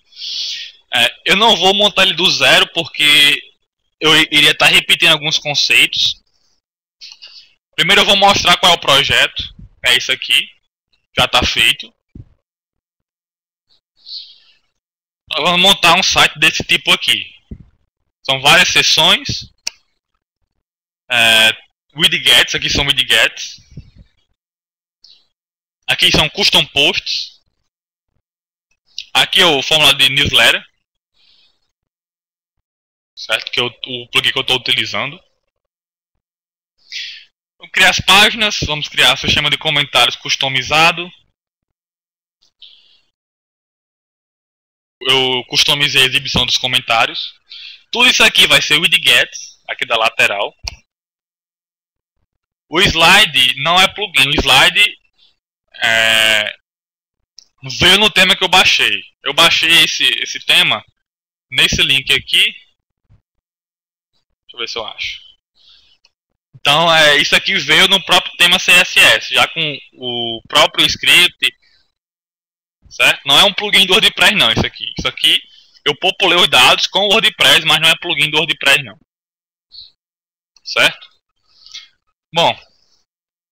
Eu não vou montar ele do zero, porque eu iria estar repetindo alguns conceitos. Primeiro eu vou mostrar qual é o projeto. É isso aqui, já está feito. Nós vamos montar um site desse tipo aqui. São várias seções. Widgets, aqui são widgets. Aqui são custom posts. Aqui é o formulário de newsletter, certo? Que é o plugin que eu estou utilizando. Vamos criar as páginas, vamos criar o sistema de comentários customizado. Eu customizei a exibição dos comentários. Tudo isso aqui vai ser widgets, aqui da lateral. O slide não é plugin, o slide veio no tema que eu baixei. Eu baixei esse tema nesse link aqui. Deixa eu ver se eu acho. Então, isso aqui veio no próprio tema CSS, já com o próprio script, certo? Não é um plugin do WordPress não, isso aqui. Isso aqui eu populei os dados com o WordPress, mas não é plugin do WordPress não. Certo? Bom,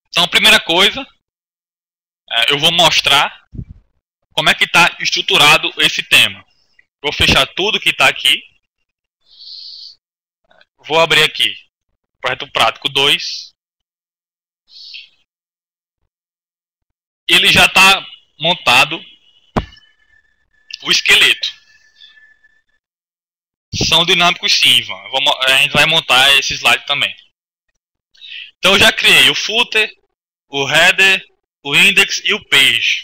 então a primeira coisa, eu vou mostrar como é que está estruturado esse tema. Vou fechar tudo que está aqui. Vou abrir aqui, projeto prático 2. Ele já está montado o esqueleto. são dinâmicos sim, Ivan. A gente vai montar esse slide também. Então eu já criei o footer, o header, o index e o page.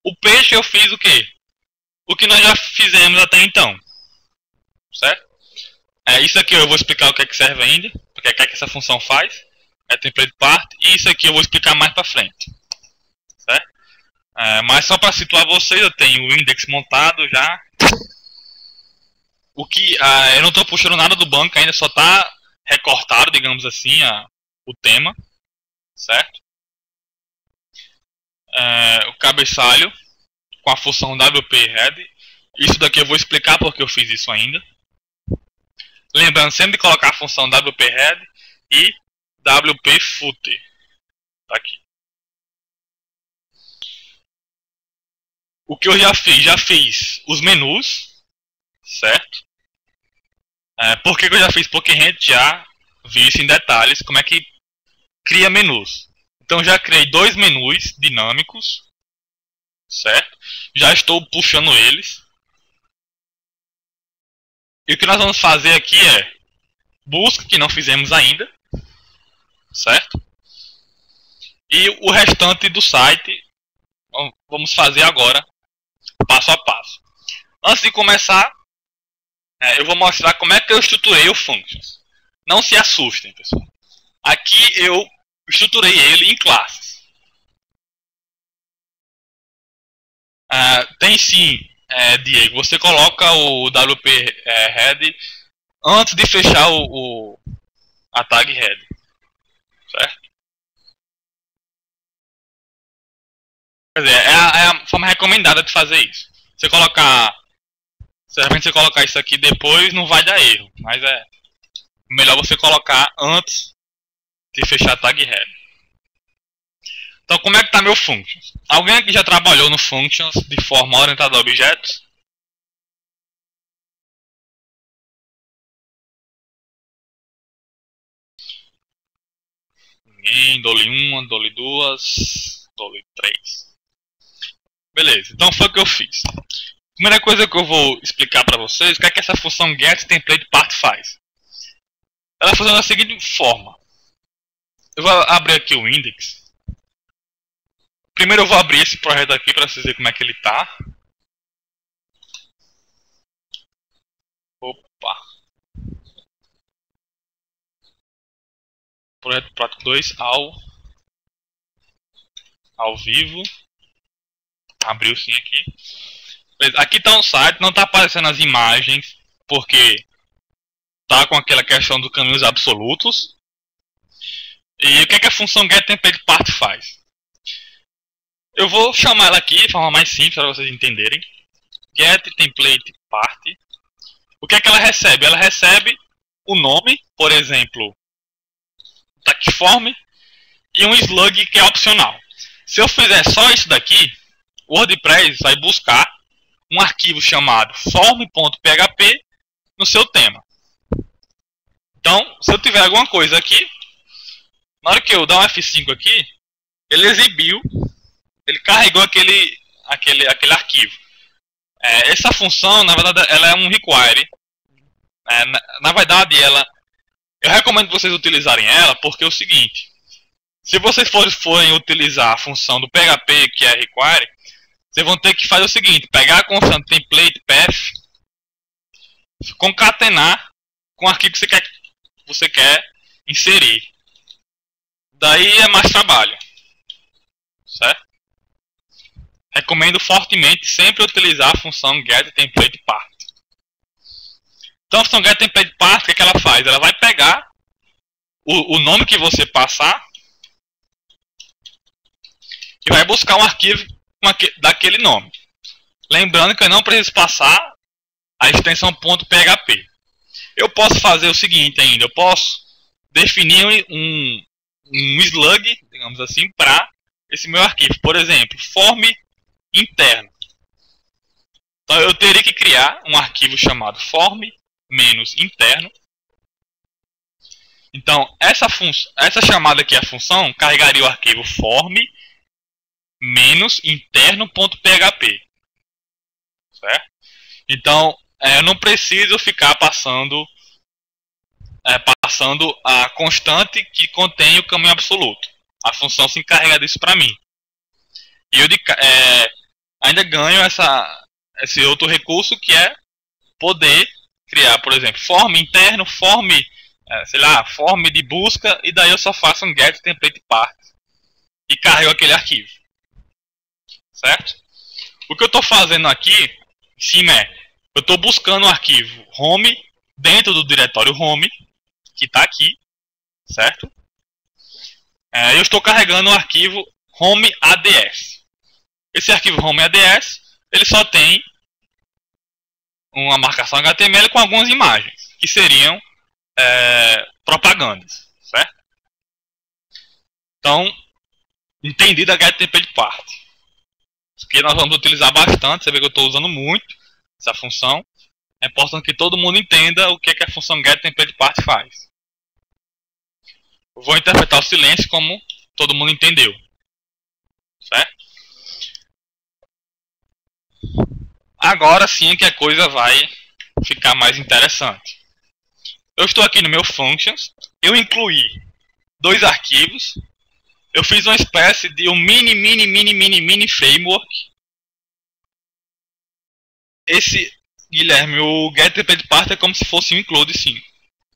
O page eu fiz o quê? O que nós já fizemos até então. Certo? Isso aqui eu vou explicar o que é que serve ainda, o que é que essa função faz. É template part, e isso aqui eu vou explicar mais pra frente. Certo? Mas só para situar vocês, eu tenho o index montado já. O que eu não estou puxando nada do banco ainda, só está recortado, digamos assim, o tema. Certo? O cabeçalho com a função wp-head. Isso daqui eu vou explicar porque eu fiz isso ainda. Lembrando sempre de colocar a função wp-head e wp-footer. Tá aqui. O que eu já fiz os menus, certo? Por que eu já fiz? Porque a gente já viu isso em detalhes, como é que cria menus. Então já criei 2 menus dinâmicos, certo? Já estou puxando eles. E o que nós vamos fazer aqui é busca, que não fizemos ainda, certo? E o restante do site vamos fazer agora, passo a passo. Antes de começar, eu vou mostrar como é que eu estruturei o functions. Não se assustem, pessoal. Aqui eu estruturei ele em classes. Tem sim, Diego, você coloca o wp-head antes de fechar a tag head, certo? Quer dizer, é a forma recomendada de fazer isso. Você colocar, certamente você colocar isso aqui depois não vai dar erro, mas é melhor você colocar antes de fechar a tag head. Então, como é que está meu functions? Alguém aqui já trabalhou no functions de forma orientada a objetos? Ninguém, dole 1, dole 2, dole 3. Beleza, então foi o que eu fiz. Primeira coisa que eu vou explicar para vocês, o que é que essa função getTemplatePart faz. Ela funciona da seguinte forma. Eu vou abrir aqui o index. Primeiro eu vou abrir esse projeto aqui para vocês verem como é que ele está. Opa. Projeto prático 2 ao vivo. Abriu sim aqui. Beleza. Aqui está um site, não está aparecendo as imagens, porque está com aquela questão dos caminhos absolutos. E o que é que a função getTemplatePart faz? Eu vou chamar ela aqui de forma mais simples para vocês entenderem. getTemplatePart. O que é que ela recebe? Ela recebe o nome, por exemplo, TaxForm, e um slug que é opcional. Se eu fizer só isso daqui, o WordPress vai buscar um arquivo chamado form.php no seu tema. Então, se eu tiver alguma coisa aqui, na hora que eu dar um F5 aqui, ele exibiu, ele carregou aquele arquivo. Essa função, na verdade, ela é um require. Na verdade, eu recomendo que vocês utilizarem ela porque é o seguinte. Se vocês forem utilizar a função do PHP, que é require, vocês vão ter que fazer o seguinte: pegar a constante template-path, concatenar com o arquivo que você quer inserir. Daí é mais trabalho, certo? Recomendo fortemente sempre utilizar a função getTemplatePart. Então a função getTemplatePart, o que ela faz? Ela vai pegar o nome que você passar e vai buscar um arquivo daquele nome. Lembrando que eu não preciso passar a extensão .php. Eu posso fazer o seguinte ainda, eu posso definir um slug, digamos assim, para esse meu arquivo. Por exemplo, form interno. Então eu teria que criar um arquivo chamado form-interno. Então essa chamada aqui, a função, carregaria o arquivo form-interno.php. Certo? Então eu não preciso ficar passando a constante que contém o caminho absoluto. A função se encarrega disso para mim. E eu ainda ganho esse outro recurso, que é poder criar, por exemplo, form interno, form de busca, e daí eu só faço um get template part e carrego aquele arquivo. Certo? O que eu estou fazendo aqui em cima eu estou buscando o arquivo home dentro do diretório home, que está aqui, certo? Eu estou carregando o arquivo home ads. Esse arquivo home ads, ele só tem uma marcação HTML com algumas imagens, que seriam propagandas, certo? Então, entendido a get template part. Isso aqui nós vamos utilizar bastante, você vê que eu estou usando muito essa função. É importante que todo mundo entenda o que a função get template part faz. Eu vou interpretar o silêncio como todo mundo entendeu, certo? Agora sim é que a coisa vai ficar mais interessante. Eu estou aqui no meu functions, eu incluí 2 arquivos, eu fiz uma espécie de um mini framework. Esse, Guilherme, o get template part é como se fosse um include sim,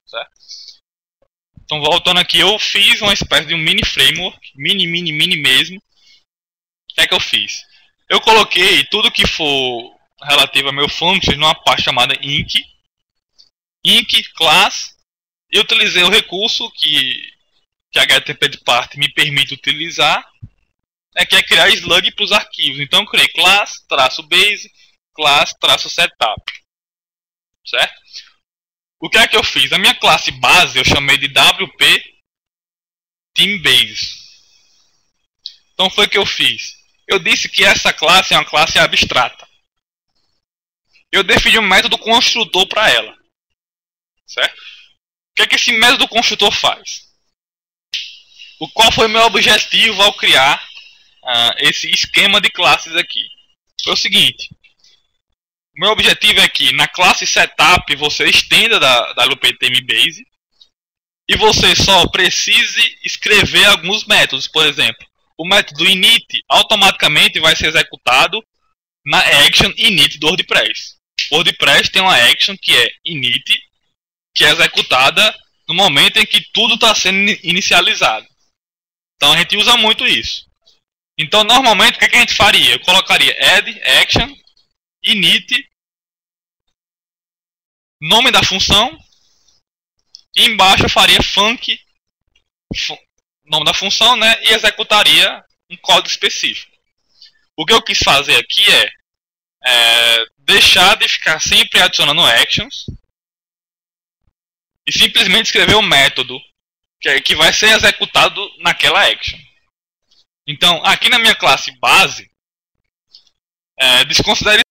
certo? Então voltando aqui, eu fiz uma espécie de um mini framework, mini mesmo. O que é que eu fiz? Eu coloquei tudo que for relativo ao meu functions numa pasta chamada inc class, e utilizei o recurso que a get template part me permite utilizar, que é criar slug para os arquivos. Então eu criei class-base, class-setup, certo? O que é que eu fiz? A minha classe base eu chamei de WP TeamBase. Então foi o que eu fiz. Eu disse que essa classe é uma classe abstrata. Eu defini um método construtor para ela, certo? O que é que esse método construtor faz? Qual foi o meu objetivo ao criar esse esquema de classes aqui? Foi o seguinte. O meu objetivo é que na classe setup você estenda da WP TeamBase e você só precise escrever alguns métodos. Por exemplo, o método init automaticamente vai ser executado na action init do WordPress. O WordPress tem uma action que é init, que é executada no momento em que tudo está sendo inicializado. Então a gente usa muito isso. Então normalmente o que a gente faria? Eu colocaria add action init, nome da função, e embaixo eu faria func, nome da função, né, e executaria um código específico. O que eu quis fazer aqui é deixar de ficar sempre adicionando actions e simplesmente escrever o método que vai ser executado naquela action. Então, aqui na minha classe base, desconsidere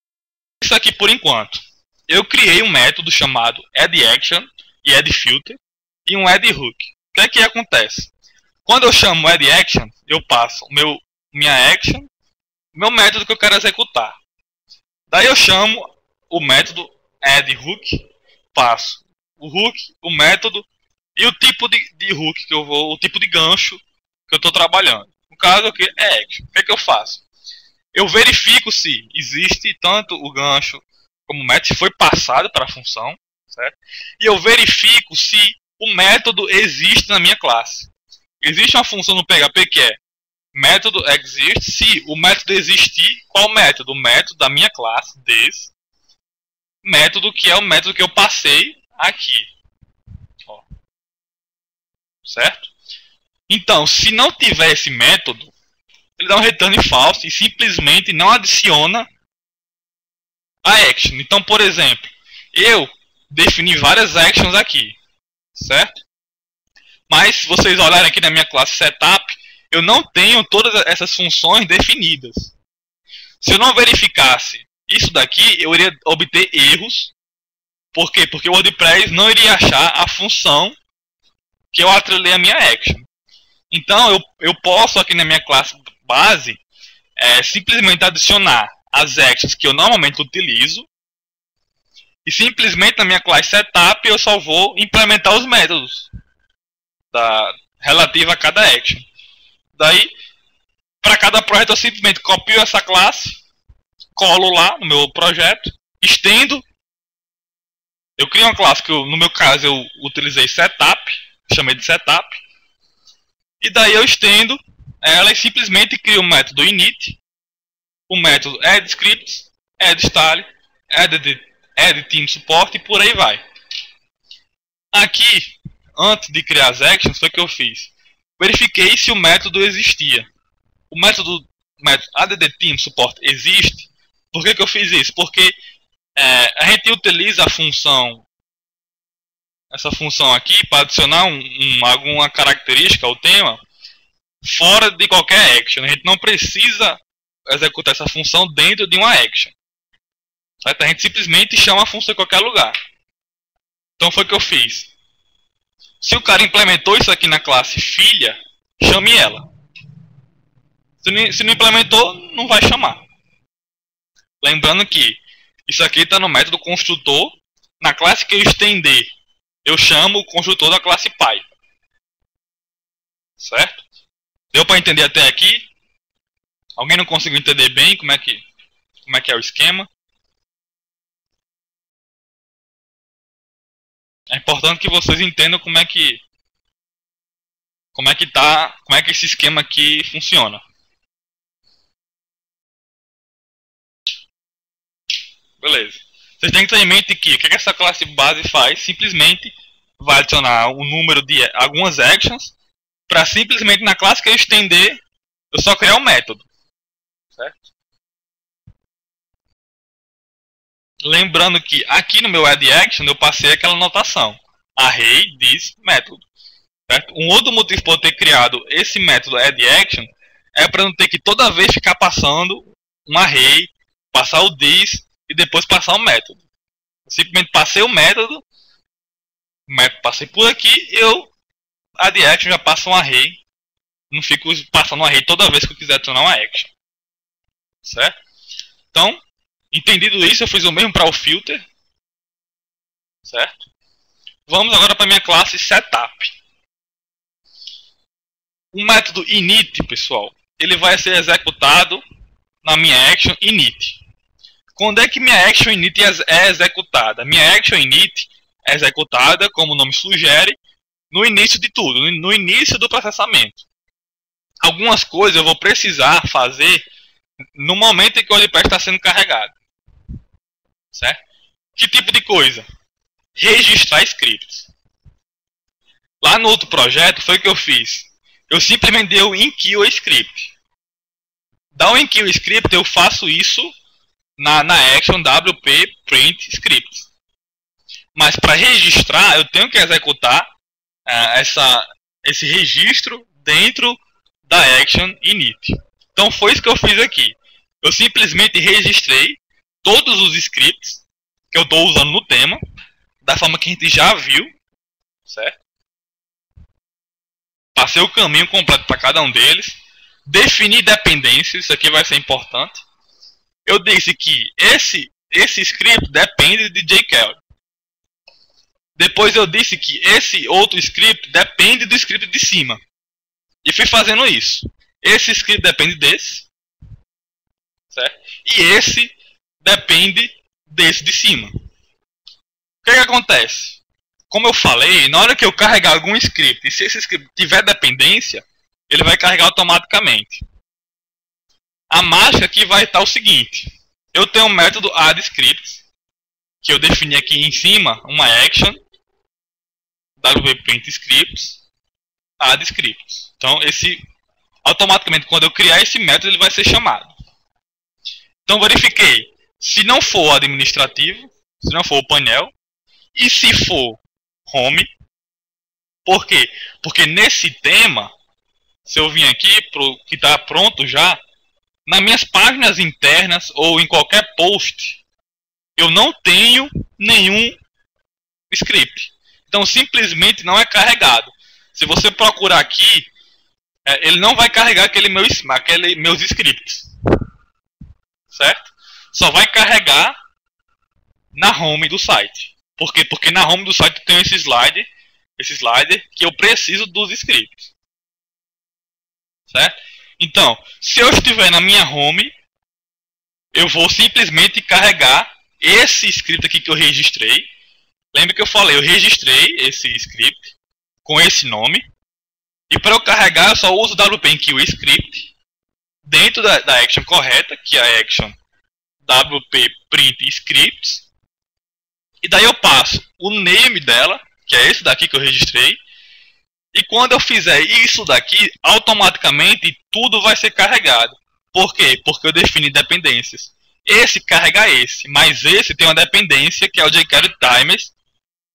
isso aqui por enquanto. Eu criei um método chamado addAction e addFilter e um addHook. O que é que acontece? Quando eu chamo addAction, eu passo minha action, meu método que eu quero executar. Daí eu chamo o método addHook, passo o hook, o método e o tipo de hook que eu vou, o tipo de gancho que eu estou trabalhando. No caso aqui é action. O que é que eu faço? Eu verifico se existe tanto o gancho como o método, se foi passado para a função, certo? E eu verifico se o método existe na minha classe. Existe uma função no PHP que é método exist. Se o método existir, qual método? O método da minha classe, desse método, que é o método que eu passei aqui. Ó. Certo? Então, se não tiver esse método, ele dá um return false e simplesmente não adiciona a action. Então, por exemplo, eu defini várias actions aqui, certo? Mas se vocês olharem aqui na minha classe setup, eu não tenho todas essas funções definidas. Se eu não verificasse isso daqui, eu iria obter erros. Por quê? Porque o WordPress não iria achar a função que eu atrelei a minha action. Então, eu posso aqui na minha classe base simplesmente adicionar as actions que eu normalmente utilizo E simplesmente na minha classe setup eu só vou implementar os métodos relativa a cada action. Daí, para cada projeto eu simplesmente copio essa classe, colo lá no meu projeto, estendo. Eu crio uma classe que no meu caso eu utilizei setup, chamei de setup. E daí eu estendo ela e simplesmente crio o método init, o método addScripts, addStyle, addTeamSupport e por aí vai. Aqui, antes de criar as actions, foi o que eu fiz. Verifiquei se o método existia. O método addTeamSupport existe. Por que eu fiz isso? Porque a gente utiliza a função, essa função aqui, para adicionar alguma característica ao tema fora de qualquer action. A gente não precisa executar essa função dentro de uma action. Certo? A gente simplesmente chama a função em qualquer lugar. Então foi o que eu fiz. Se o cara implementou isso aqui na classe filha, chame ela. Se não implementou, não vai chamar. Lembrando que isso aqui está no método construtor. Na classe que eu estender, eu chamo o construtor da classe pai. Certo? Deu para entender até aqui? Alguém não conseguiu entender bem como é que é o esquema? É importante que vocês entendam como é que esse esquema aqui funciona. Beleza. Vocês têm que ter em mente que o que essa classe base faz? Simplesmente vai adicionar um número de algumas actions para simplesmente na classe que eu estender, eu só criar um método. Certo? Lembrando que aqui no meu addAction eu passei aquela notação. Array this método. Certo? Um outro motivo por eu ter criado esse método addAction é para não ter que toda vez ficar passando um array, passar o this e depois passar o método. Eu simplesmente passei o método passei por aqui e eu addAction já passa um array. Não fico passando um array toda vez que eu quiser adicionar uma action. Certo? Então, entendido isso, eu fiz o mesmo para o filter. Certo? Vamos agora para a minha classe setup. O método init, pessoal, ele vai ser executado na minha action init. Quando é que minha action init é executada? Minha action init é executada, como o nome sugere, no início de tudo, no início do processamento. Algumas coisas eu vou precisar fazer no momento em que o LPath está sendo carregado. Certo? Que tipo de coisa? Registrar scripts. Lá no outro projeto foi o que eu fiz. Eu simplesmente dei o enkill script. Dar o enkill script eu faço isso na action wp print scripts. Mas para registrar eu tenho que executar esse registro dentro da action init. Então foi isso que eu fiz aqui. Eu simplesmente registrei todos os scripts que eu estou usando no tema, da forma que a gente já viu, certo? Passei o caminho completo para cada um deles, defini dependências, isso aqui vai ser importante. Eu disse que esse script depende de jQuery. Depois eu disse que esse outro script depende do script de cima. E fui fazendo isso. Esse script depende desse, certo? E esse depende desse de cima. O que acontece? Como eu falei, na hora que eu carregar algum script, e se esse script tiver dependência, ele vai carregar automaticamente. A mágica aqui vai estar o seguinte. Eu tenho um método addScripts, que eu defini aqui em cima, uma action, wp_print_scripts, addScripts. Então, automaticamente, quando eu criar esse método, ele vai ser chamado. Então, verifiquei. Se não for administrativo, se não for o painel, e se for home. Por quê? Porque nesse tema, se eu vim aqui, que está pronto já, nas minhas páginas internas ou em qualquer post, eu não tenho nenhum script. Então, simplesmente não é carregado. Se você procurar aqui, ele não vai carregar aqueles meus scripts. Certo? Só vai carregar na home do site. Por quê? Porque na home do site tem esse slider que eu preciso dos scripts. Certo? Então, se eu estiver na minha home, eu vou simplesmente carregar esse script aqui que eu registrei. Lembra que eu falei, eu registrei esse script com esse nome. E para eu carregar, eu só uso o WP Enqueue script dentro da action correta, que é a action WP print scripts. E daí eu passo o name dela, que é esse daqui que eu registrei. E quando eu fizer isso daqui, automaticamente tudo vai ser carregado. Por quê? Porque eu defini dependências. Esse carrega esse, mas esse tem uma dependência que é o jQueryTimers,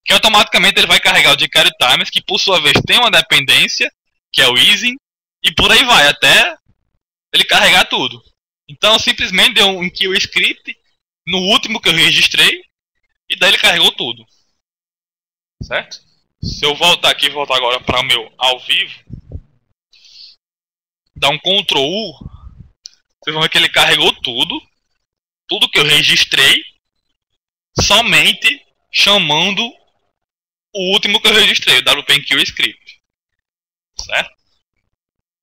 que automaticamente ele vai carregar o jQueryTimers, que por sua vez tem uma dependência, que é o easing, e por aí vai, até ele carregar tudo. Então eu simplesmente dei um enqueue script no último que eu registrei, e daí ele carregou tudo. Certo? Se eu voltar aqui, voltar agora para o meu ao vivo, dar um Ctrl U, vocês vão ver que ele carregou tudo que eu registrei, somente chamando o último que eu registrei, o WP Enqueue script. Certo?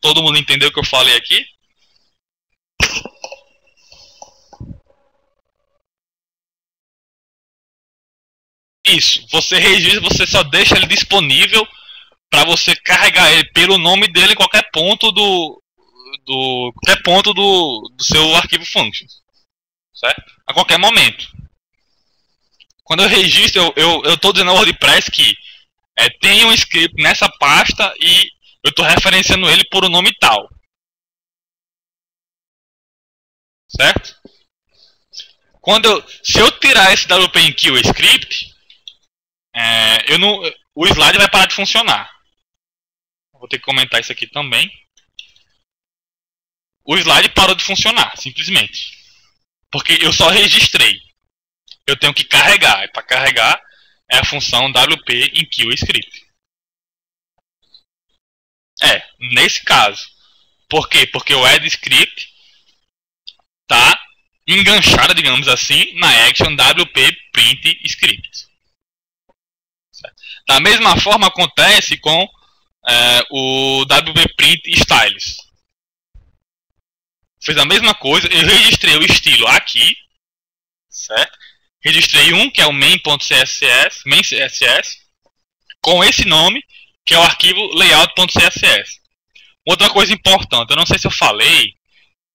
Todo mundo entendeu o que eu falei aqui? Isso, você registra, você só deixa ele disponível para você carregar ele pelo nome dele em qualquer ponto do seu arquivo functions, certo? A qualquer momento. Quando eu registro, eu estou dizendo ao WordPress que tem um script nessa pasta e eu estou referenciando ele por um nome tal, certo? Se eu tirar esse WP Enqueue script, o slide vai parar de funcionar. Vou ter que comentar isso aqui também. O slide parou de funcionar, simplesmente. Porque eu só registrei. Eu tenho que carregar. E para carregar é a função WP Enqueue script. Nesse caso. Por quê? Porque o add script está enganchado, digamos assim, na action WP print script. Da mesma forma acontece com o WP print styles. Fez a mesma coisa, eu registrei o estilo aqui, certo? Registrei um que é o main.css, com esse nome, que é o arquivo layout.css. Outra coisa importante, eu não sei se eu falei,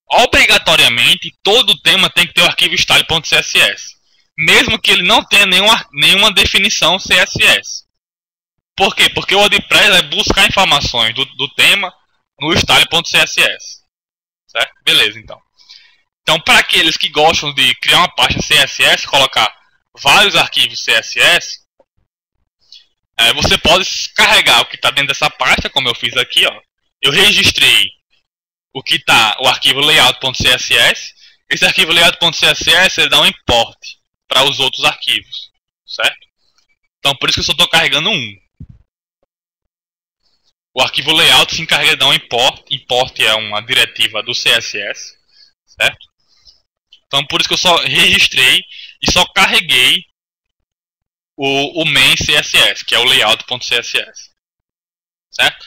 obrigatoriamente todo tema tem que ter o arquivo style.css, mesmo que ele não tenha nenhuma definição CSS. Por quê? Porque o WordPress vai buscar informações do tema no style.css. Certo? Beleza, então. Então, para aqueles que gostam de criar uma pasta CSS, colocar vários arquivos CSS, você pode carregar o que está dentro dessa pasta, como eu fiz aqui. Ó. Eu registrei o arquivo layout.css. Esse arquivo layout.css ele dá um import para os outros arquivos. Certo? Então, por isso que eu só estou carregando um. O arquivo layout se encarrega de dar um import. Import é uma diretiva do CSS. Certo? Então por isso que eu só registrei e só carreguei o main CSS, que é o layout.css. Certo?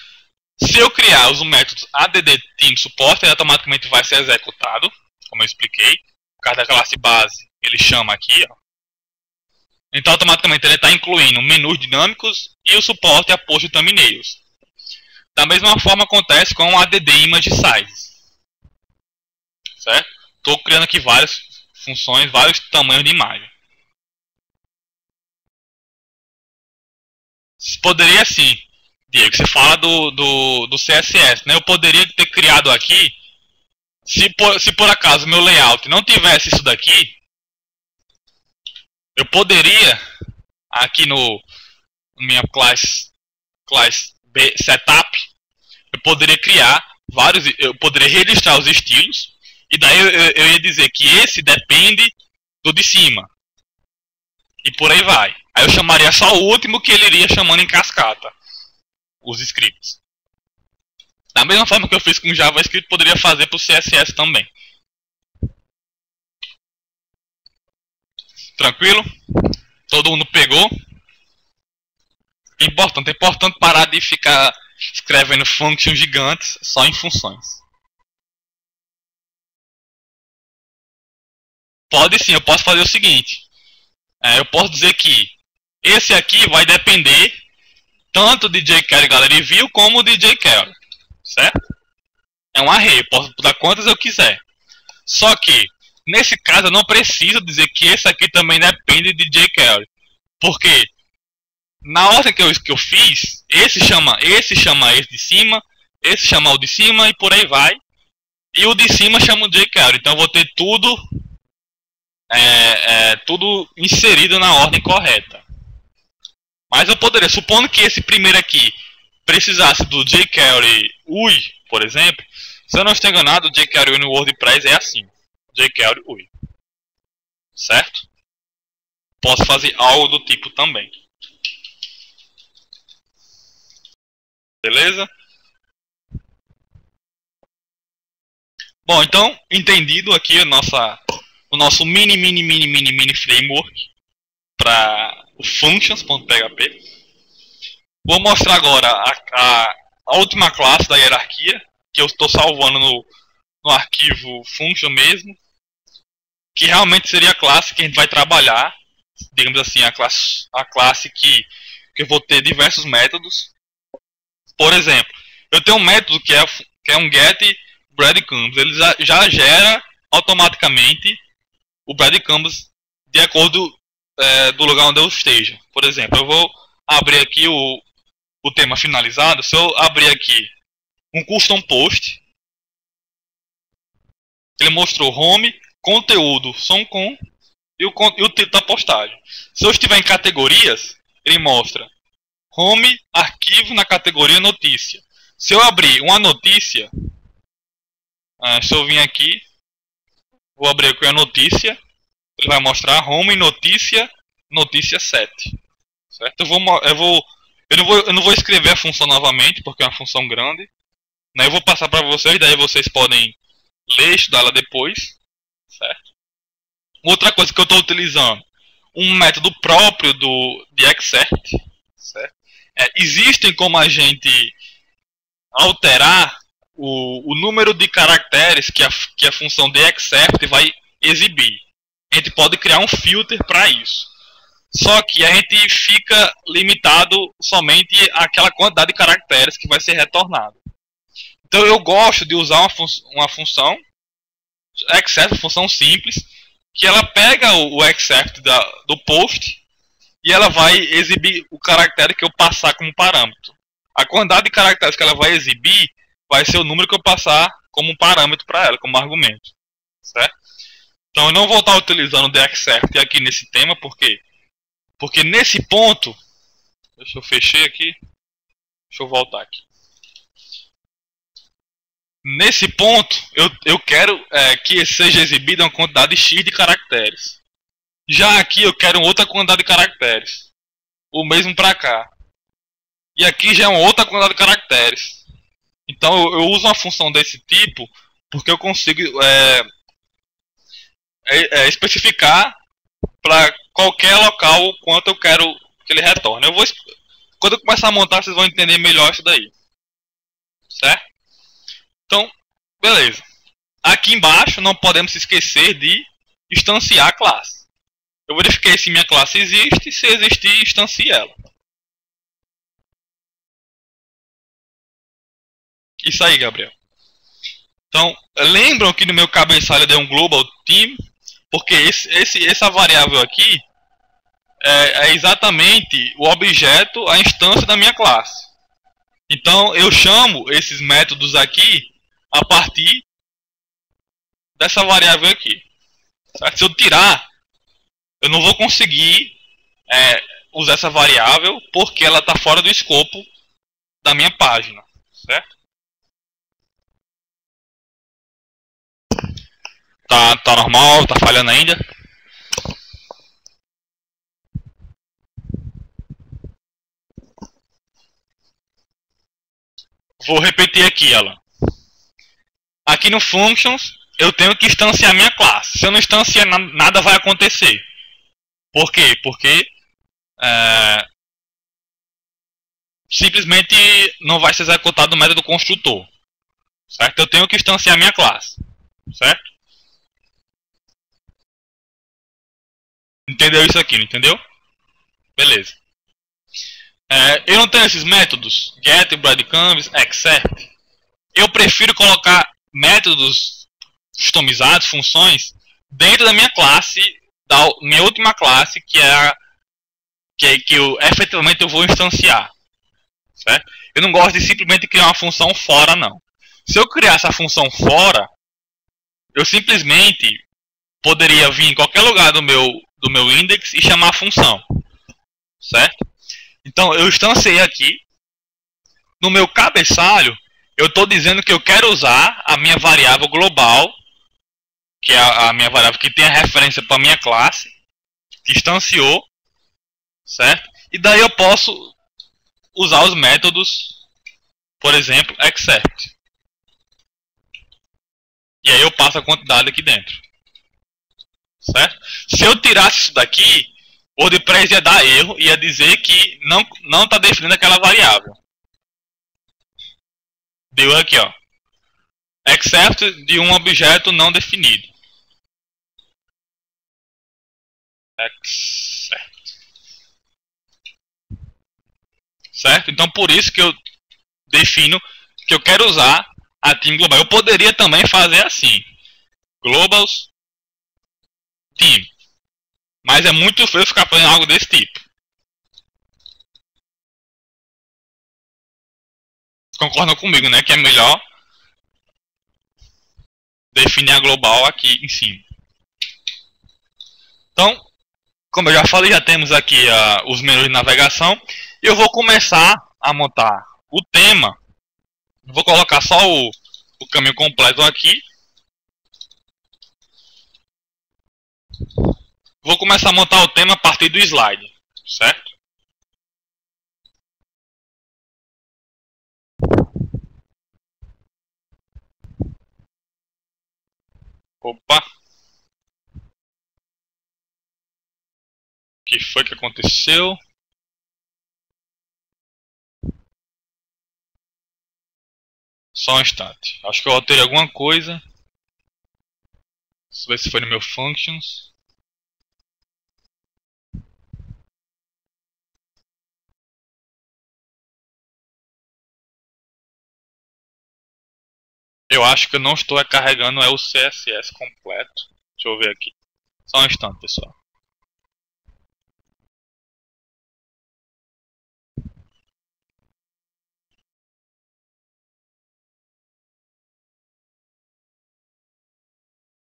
Se eu criar os métodos addTeamSupport, ele automaticamente vai ser executado, como eu expliquei. Por causa da classe base, ele chama aqui. Ó. Então automaticamente ele está incluindo menus dinâmicos e o suporte a post thumbnails. Da mesma forma acontece com o addImageSize. Certo? Estou criando aqui várias funções, vários tamanhos de imagem. Poderia sim, Diego, você fala do CSS, né? Eu poderia ter criado aqui, se por acaso meu layout não tivesse isso daqui, eu poderia, aqui no minha class setup, eu poderia criar eu poderia registrar os estilos, e daí eu ia dizer que esse depende do de cima. E por aí vai. Aí eu chamaria só o último que ele iria chamando em cascata. Os scripts. Da mesma forma que eu fiz com o JavaScript, poderia fazer para o CSS também. Tranquilo? Todo mundo pegou? É importante parar de ficar escrevendo functions gigantes só em funções. Pode sim, eu posso fazer o seguinte. Eu posso dizer que esse aqui vai depender tanto de jQuery Gallery View como de jQuery. Certo? É um array, eu posso dar quantas eu quiser. Só que, nesse caso, eu não preciso dizer que esse aqui também depende de jQuery. Porque, na ordem que eu fiz, esse chama esse de cima, esse chama o de cima e por aí vai. E o de cima chama o jQuery. Então eu vou ter tudo, tudo inserido na ordem correta. Mas eu poderia, supondo que esse primeiro aqui precisasse do jQuery UI, por exemplo, se eu não estou enganado, o jQuery UI no WordPress é assim. jQuery UI. Certo? Posso fazer algo do tipo também. Beleza? Bom, então, entendido aqui o nosso mini framework para o functions.php. Vou mostrar agora a última classe da hierarquia, que eu estou salvando no arquivo function mesmo, que realmente seria a classe que a gente vai trabalhar, digamos assim, a classe que eu vou ter diversos métodos. Por exemplo, eu tenho um método que é um get breadcrumbs. Ele já gera automaticamente o breadcrumbs de acordo do lugar onde eu esteja. Por exemplo, eu vou abrir aqui o tema finalizado. Se eu abrir aqui um custom post, ele mostrou home, conteúdo, som com e o título da postagem. Se eu estiver em categorias, ele mostra home, arquivo na categoria notícia. Se eu abrir uma notícia, se eu vir aqui, vou abrir aqui a notícia, ele vai mostrar home, notícia, notícia 7. Certo? Eu não vou escrever a função novamente, porque é uma função grande. Né? Eu vou passar para vocês, daí vocês podem ler e estudar ela depois. Certo? Outra coisa que eu estou utilizando, um método próprio de excerpt. Certo? Existem como a gente alterar o número de caracteres que a função de excerpt vai exibir. A gente pode criar um filter para isso. Só que a gente fica limitado somente àquela quantidade de caracteres que vai ser retornado. Então eu gosto de usar uma função excerpt, função simples, que ela pega o excerpt do post e ela vai exibir o caractere que eu passar como parâmetro. A quantidade de caracteres que ela vai exibir vai ser o número que eu passar como parâmetro para ela, como argumento. Certo? Então eu não vou estar utilizando o de-excerpt aqui nesse tema, porque nesse ponto, deixa eu fechar aqui, deixa eu voltar aqui. Nesse ponto, eu quero que seja exibida uma quantidade X de caracteres. Já aqui eu quero outra quantidade de caracteres. O mesmo para cá. E aqui já é uma outra quantidade de caracteres. Então eu uso uma função desse tipo porque eu consigo especificar para qualquer local o quanto eu quero que ele retorne. Quando eu começar a montar, vocês vão entender melhor isso daí. Certo? Então, beleza. Aqui embaixo não podemos esquecer de instanciar a classe. Eu verifiquei se minha classe existe, se existir, instancie ela. Isso aí, Gabriel. Então, lembram que no meu cabeçalho eu dei um global team? Porque essa variável aqui é exatamente o objeto, a instância da minha classe. Então, eu chamo esses métodos aqui a partir dessa variável aqui. Certo? Se eu tirar, eu não vou conseguir usar essa variável porque ela está fora do escopo da minha página. Certo? Tá normal? Tá falhando ainda? Vou repetir aqui ela. Aqui no Functions, eu tenho que instanciar minha classe. Se eu não instanciar, nada vai acontecer. Por quê? Porque simplesmente não vai ser executado o método construtor, certo? Eu tenho que instanciar minha classe, certo? Entendeu isso aqui, não entendeu? Beleza. Eu não tenho esses métodos, get, breadcrumbs, accept. Eu prefiro colocar métodos customizados, funções, dentro da minha classe, da minha última classe, que eu efetivamente eu vou instanciar, certo? Eu não gosto de simplesmente criar uma função fora, não. Se eu criar essa função fora, eu simplesmente poderia vir em qualquer lugar do meu index e chamar a função, certo? Então eu instanciei aqui. No meu cabeçalho, eu estou dizendo que eu quero usar a minha variável global, que é a minha variável que tem a referência para a minha classe, que instanciou, certo? E daí eu posso usar os métodos, por exemplo, accept. E aí eu passo a quantidade aqui dentro, certo? Se eu tirasse isso daqui, o WordPress ia dar erro, ia dizer que não está definindo aquela variável. Deu aqui, ó, except de um objeto não definido. Except. Certo? Então por isso que eu defino que eu quero usar a team global. Eu poderia também fazer assim, globals team, mas é muito feio ficar fazendo algo desse tipo. Concordam comigo, né? Que é melhor definir a global aqui em cima. Então, como eu já falei, já temos aqui os menus de navegação. Eu vou começar a montar o tema. Vou colocar só o caminho completo aqui. Vou começar a montar o tema a partir do slide, certo? Opa! O que foi que aconteceu? Só um instante. Acho que eu alterei alguma coisa. Deixa eu ver se foi no meu functions. Eu acho que eu não estou carregando o CSS completo. Deixa eu ver aqui. Só um instante, pessoal.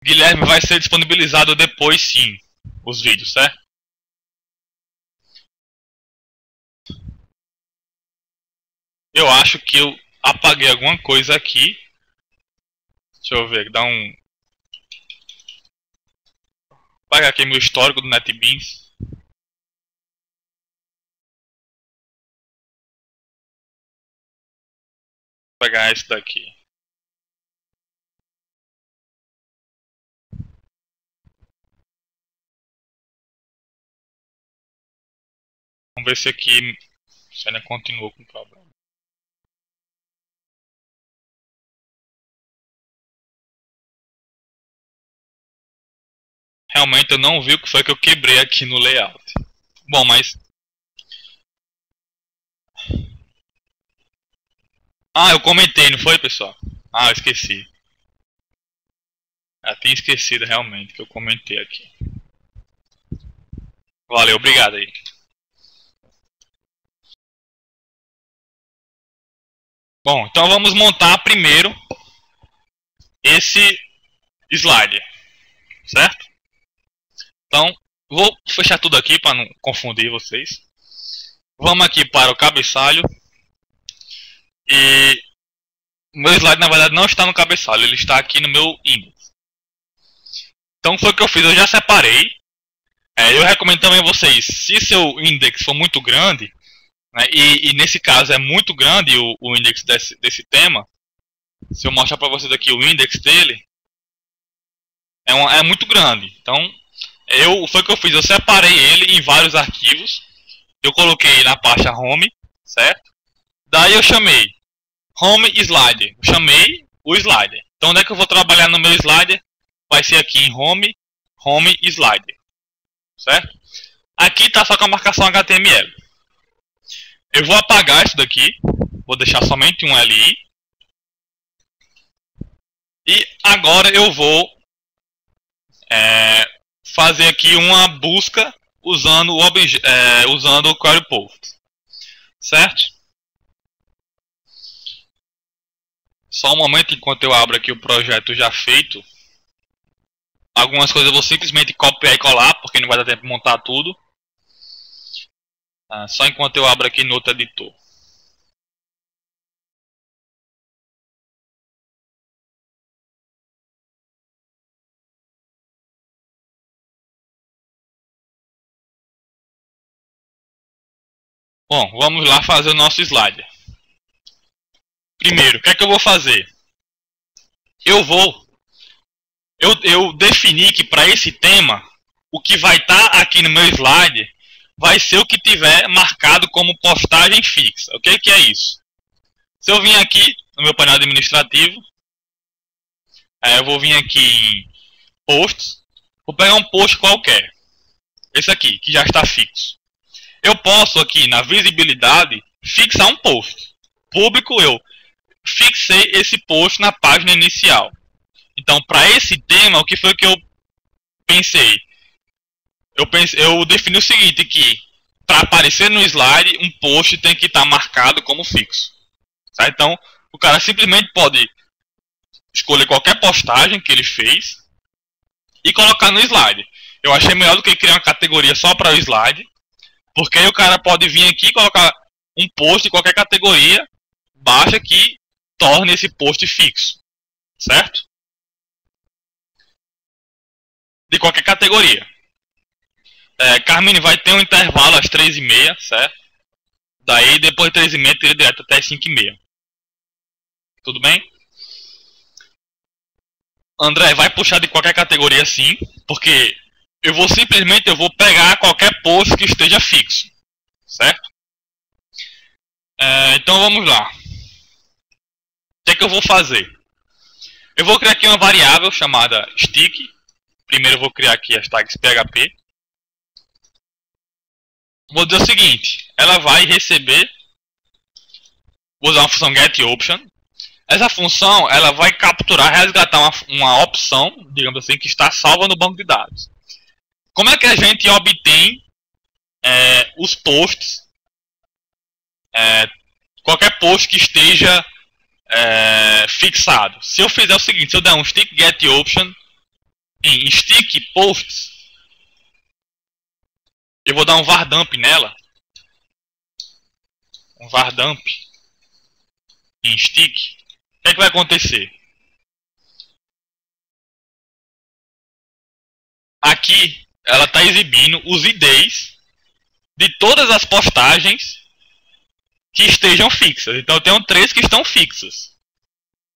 Guilherme, vai ser disponibilizado depois sim, os vídeos, certo? Eu acho que eu apaguei alguma coisa aqui. Deixa eu ver, dá um... Apagar aqui meu histórico do NetBeans. Vou pegar esse daqui. Vamos ver se aqui se ainda continua com problema. Realmente eu não vi o que foi que eu quebrei aqui no layout. Bom, mas... Ah, eu comentei, não foi, pessoal? Ah, eu esqueci. Eu tinha esquecido realmente que eu comentei aqui. Valeu, obrigado aí. Bom, então vamos montar primeiro esse slide, certo? Então, vou fechar tudo aqui para não confundir vocês. Vamos aqui para o cabeçalho. E o meu slide, na verdade, não está no cabeçalho, ele está aqui no meu index. Então, foi o que eu fiz, eu já separei. Eu recomendo também a vocês, se seu index for muito grande, né, e nesse caso é muito grande o index desse tema, se eu mostrar para vocês aqui o index dele, é muito grande. Então, Foi o que eu fiz, eu separei ele em vários arquivos. Eu coloquei na pasta home, certo? Daí eu chamei home slider. Eu chamei o slider. Então onde é que eu vou trabalhar no meu slider? Vai ser aqui em home slider, certo? Aqui está só com a marcação HTML. Eu vou apagar isso daqui. Vou deixar somente um LI. E agora eu vou fazer aqui uma busca usando o query post, certo? Só um momento enquanto eu abro aqui o projeto já feito. Algumas coisas eu vou simplesmente copiar e colar, porque não vai dar tempo de montar tudo. Só enquanto eu abro aqui no outro editor. Bom, vamos lá fazer o nosso slider. Primeiro, o que é que eu vou fazer? Eu defini que para esse tema, o que vai estar aqui no meu slide vai ser o que tiver marcado como postagem fixa. O que é isso? Se eu vim aqui no meu painel administrativo, eu vou vir aqui em posts, vou pegar um post qualquer. Esse aqui, que já está fixo. Eu posso aqui na visibilidade fixar um post. Público, eu fixei esse post na página inicial. Então, para esse tema, o que foi que eu pensei? Eu defini o seguinte, que para aparecer no slide, um post tem que estar marcado como fixo. Tá? Então, o cara simplesmente pode escolher qualquer postagem que ele fez e colocar no slide. Eu achei melhor do que criar uma categoria só para o slide, porque aí o cara pode vir aqui e colocar um post de qualquer categoria, baixa que torne esse post fixo, certo? De qualquer categoria. Carmine, vai ter um intervalo às 3h30, certo? Daí depois de 3h30 teria direto até 5h30. Tudo bem? André, vai puxar de qualquer categoria sim, porque eu vou pegar qualquer post que esteja fixo, certo? Então vamos lá. O que é que eu vou fazer? Eu vou criar aqui uma variável chamada stick. Primeiro eu vou criar aqui as tags PHP. Vou dizer o seguinte, ela vai receber, vou usar uma função getOption. Essa função ela vai capturar, resgatar uma opção, digamos assim, que está salva no banco de dados. Como é que a gente obtém os posts, qualquer post que esteja fixado? Se eu fizer o seguinte, se eu der um stick getOption em stick posts, eu vou dar um vardump nela, um vardump em stick. O que é que vai acontecer? Aqui ela está exibindo os IDs de todas as postagens que estejam fixas. Então eu tenho 3 que estão fixas.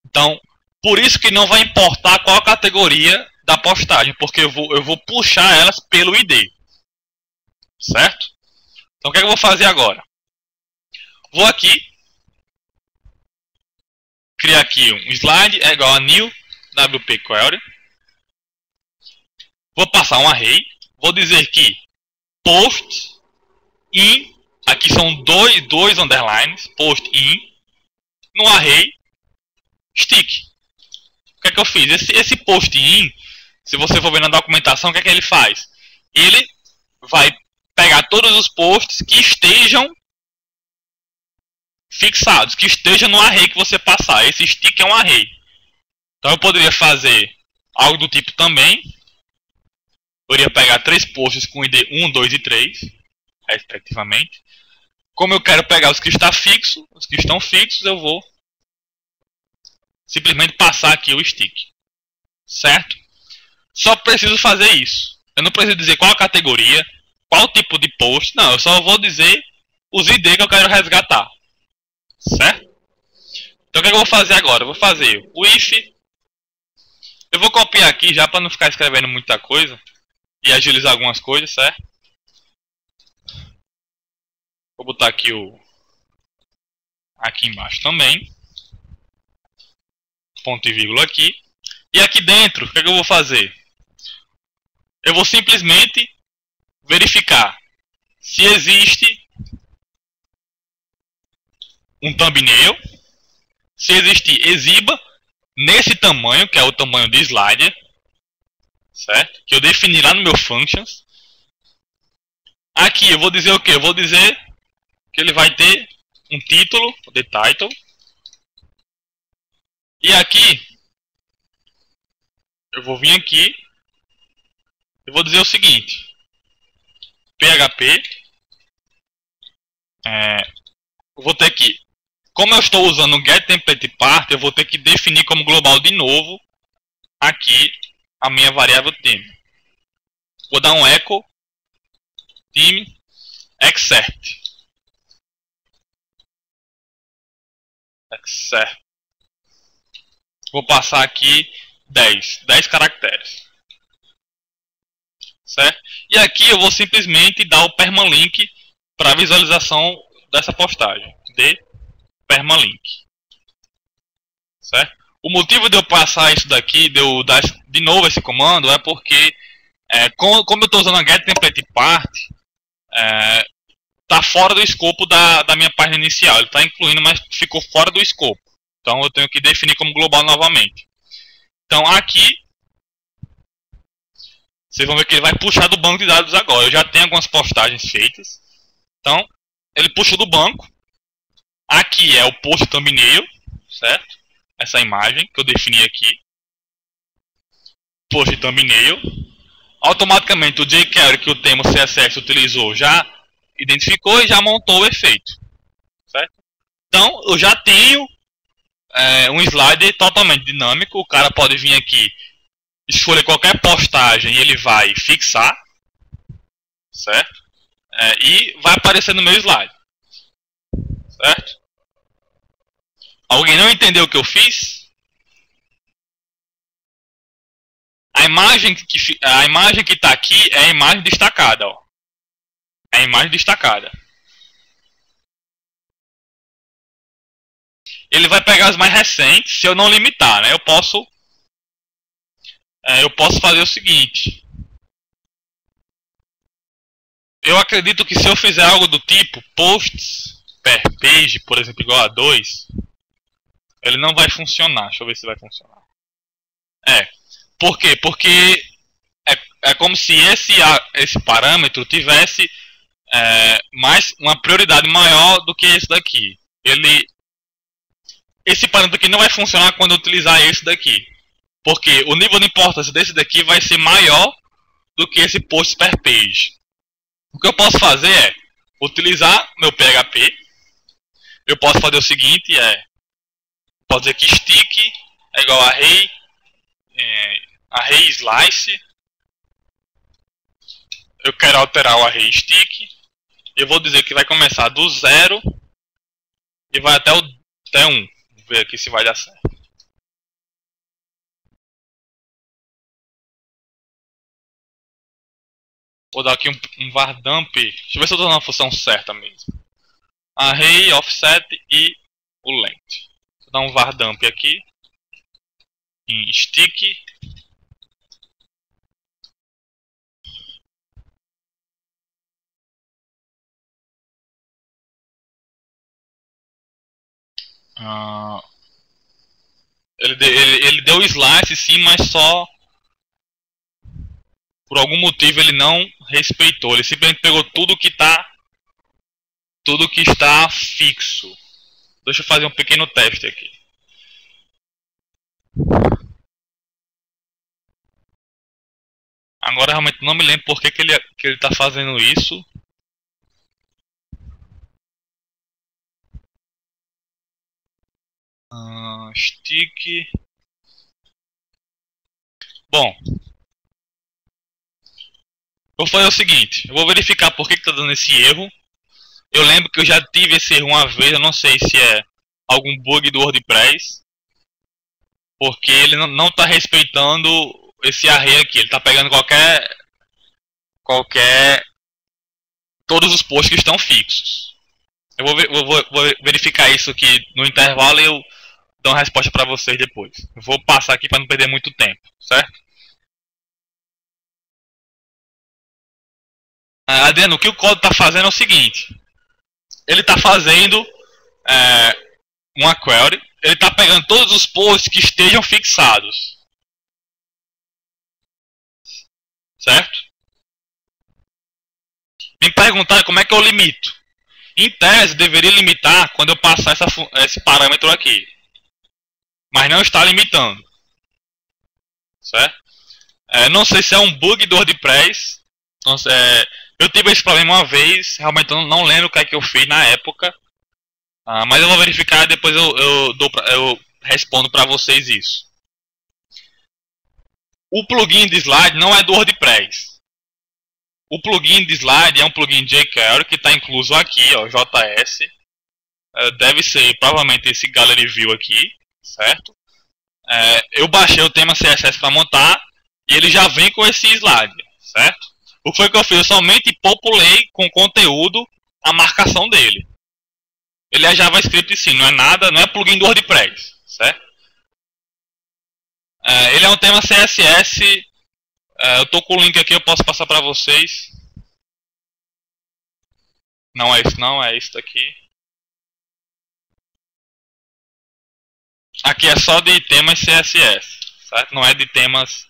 Então, por isso que não vai importar qual a categoria da postagem, porque eu vou puxar elas pelo ID. Certo? Então o que é que eu vou fazer agora? Vou aqui, criar aqui um slide é igual a new wp query. Vou passar um array. Vou dizer que post in, aqui são dois underlines, post in, no array stick. O que é que eu fiz? Esse post in, se você for ver na documentação, o que é que ele faz? Ele vai pegar todos os posts que estejam fixados, que estejam no array que você passar. Esse stick é um array. Então eu poderia fazer algo do tipo também. Eu iria pegar 3 posts com ID 1, 2 e 3, respectivamente. Como eu quero pegar os que estão fixos, eu vou simplesmente passar aqui o stick. Certo? Só preciso fazer isso. Eu não preciso dizer qual a categoria, qual tipo de post. Não, eu só vou dizer os ID que eu quero resgatar. Certo? Então o que eu vou fazer agora? Eu vou fazer o if. Eu vou copiar aqui já para não ficar escrevendo muita coisa. e agilizar algumas coisas, certo? Vou botar aqui aqui embaixo também. Ponto e vírgula aqui. E aqui dentro, o que é que eu vou fazer? Eu vou simplesmente verificar se existe um thumbnail. Se existir, exiba nesse tamanho, que é o tamanho de slider, certo? Que eu defini lá no meu functions. Aqui eu vou dizer o que? Eu vou dizer que ele vai ter um título, the title. E aqui eu vou vir aqui e vou dizer o seguinte: PHP, eu vou ter que, como eu estou usando o getTemplatePart, eu vou ter que definir como global de novo aqui a minha variável theme. Vou dar um echo theme excerpt. Vou passar aqui 10 caracteres, certo? E aqui eu vou simplesmente dar o permalink para visualização dessa postagem, de permalink, certo? O motivo de eu passar isso daqui, de eu dar de novo esse comando, é porque como eu estou usando a getTemplatePart, está fora do escopo da minha página inicial. Ele está incluindo, mas ficou fora do escopo. Então eu tenho que definir como global novamente. Então aqui, vocês vão ver que ele vai puxar do banco de dados agora. Eu já tenho algumas postagens feitas. Então, ele puxa do banco. Aqui é o post thumbnail, certo? Essa imagem que eu defini aqui. Post thumbnail. Automaticamente o jQuery que o tema CSS utilizou já identificou e já montou o efeito, certo? Então eu já tenho um slider totalmente dinâmico. O cara pode vir aqui, escolher qualquer postagem e ele vai fixar, certo? E vai aparecer no meu slide, certo? Alguém não entendeu o que eu fiz? A imagem que está aqui é a imagem destacada, ó. É a imagem destacada. Ele vai pegar as mais recentes, se eu não limitar, né? Eu posso fazer o seguinte. Eu acredito que se eu fizer algo do tipo posts per page, por exemplo, igual a 2, ele não vai funcionar. Deixa eu ver se vai funcionar. Por quê? Porque é como se esse parâmetro tivesse uma prioridade maior do que esse daqui. Esse parâmetro aqui não vai funcionar quando eu utilizar esse daqui. Porque o nível de importância desse daqui vai ser maior do que esse post per page. O que eu posso fazer é utilizar meu PHP. Eu posso fazer o seguinte, posso dizer que stick é igual a array slice. Eu quero alterar o array stick. Eu vou dizer que vai começar do 0 e vai até 1. Vamos ver aqui se vai dar certo. Vou dar aqui um var dump. Deixa eu ver se eu estou na função certa mesmo. Array, offset e o length. Vou dar um var dump aqui em stick. Ele deu slice sim, mas só por algum motivo ele não respeitou. Ele simplesmente pegou tudo que está fixo. Deixa eu fazer um pequeno teste aqui. Agora realmente não me lembro por que ele está fazendo isso. Stick. Bom, vou fazer o seguinte. Eu vou verificar por que está dando esse erro. Eu lembro que eu já tive esse erro uma vez. Eu não sei se é algum bug do WordPress, porque ele não está respeitando esse array aqui. Ele está pegando qualquer qualquer todos os posts que estão fixos. Eu vou verificar isso aqui no intervalo e eu dou uma resposta para vocês depois. Eu vou passar aqui para não perder muito tempo, certo? Adriano, o que o código está fazendo é o seguinte. Ele está fazendo uma query. Ele está pegando todos os posts que estejam fixados. Certo? Me perguntaram como é que eu limito. Em tese, deveria limitar quando eu passar esse parâmetro aqui. Mas não está limitando. Certo? Não sei se é um bug do WordPress. Eu tive esse problema uma vez. Realmente eu não lembro o que é que eu fiz na época. Mas eu vou verificar e depois eu respondo para vocês isso. O plugin de slide não é do WordPress. O plugin de slide é um plugin jQuery que está incluso aqui, ó, JS. Deve ser provavelmente esse Gallery View aqui, certo? Eu baixei o tema CSS para montar e ele já vem com esse slide, certo? O que foi que eu fiz? Eu somente populei com conteúdo a marcação dele. Ele é JavaScript sim, não é nada, não é plugin do WordPress, certo? Ele é um tema CSS. Eu tô com o link aqui, eu posso passar para vocês. Não é isso, não é isso daqui. Aqui é só de temas CSS, certo? Não é de temas.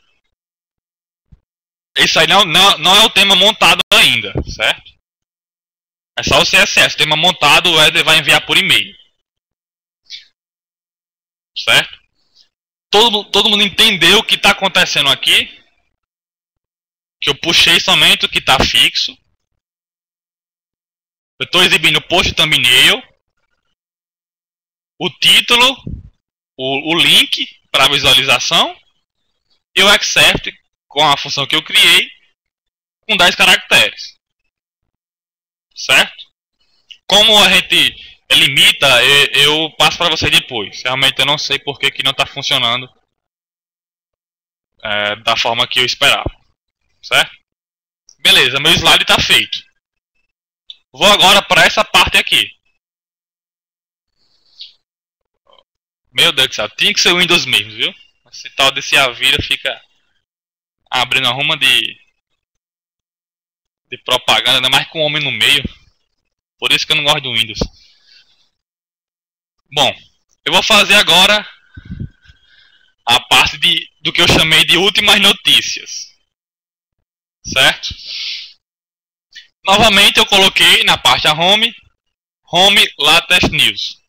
Isso aí não é o tema montado ainda, certo? É só o CSS. O tema montado o Eder vai enviar por e-mail, certo? Todo mundo entendeu o que está acontecendo aqui? Que eu puxei somente o que está fixo. Eu estou exibindo o post thumbnail, o título, o link para visualização e o accept com a função que eu criei com 10 caracteres. Certo? Como a gente limita, eu passo para vocês depois. Realmente eu não sei por que não está funcionando da forma que eu esperava. Certo? Beleza, meu slide está feito. Vou agora para essa parte aqui. Meu Deus do céu, tinha que ser o Windows mesmo, viu? Esse tal desse Avira fica abrindo a ruma de propaganda, ainda mais com o homem no meio. Por isso que eu não gosto do Windows. Bom, eu vou fazer agora a parte do que eu chamei de últimas notícias. Certo? Novamente eu coloquei na parte home latest news.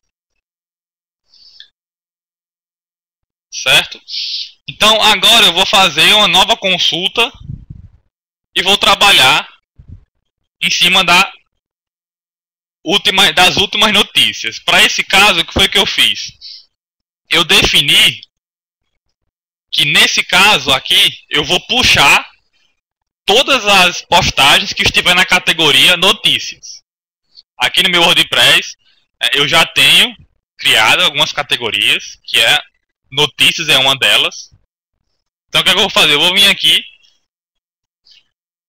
Certo? Então agora eu vou fazer uma nova consulta e vou trabalhar em cima das últimas notícias. Para esse caso, o que foi que eu fiz? Eu defini que nesse caso aqui eu vou puxar todas as postagens que estiver na categoria notícias. Aqui no meu WordPress eu já tenho criado algumas categorias, que é notícias é uma delas. Então o que eu vou fazer? Eu vou vir aqui,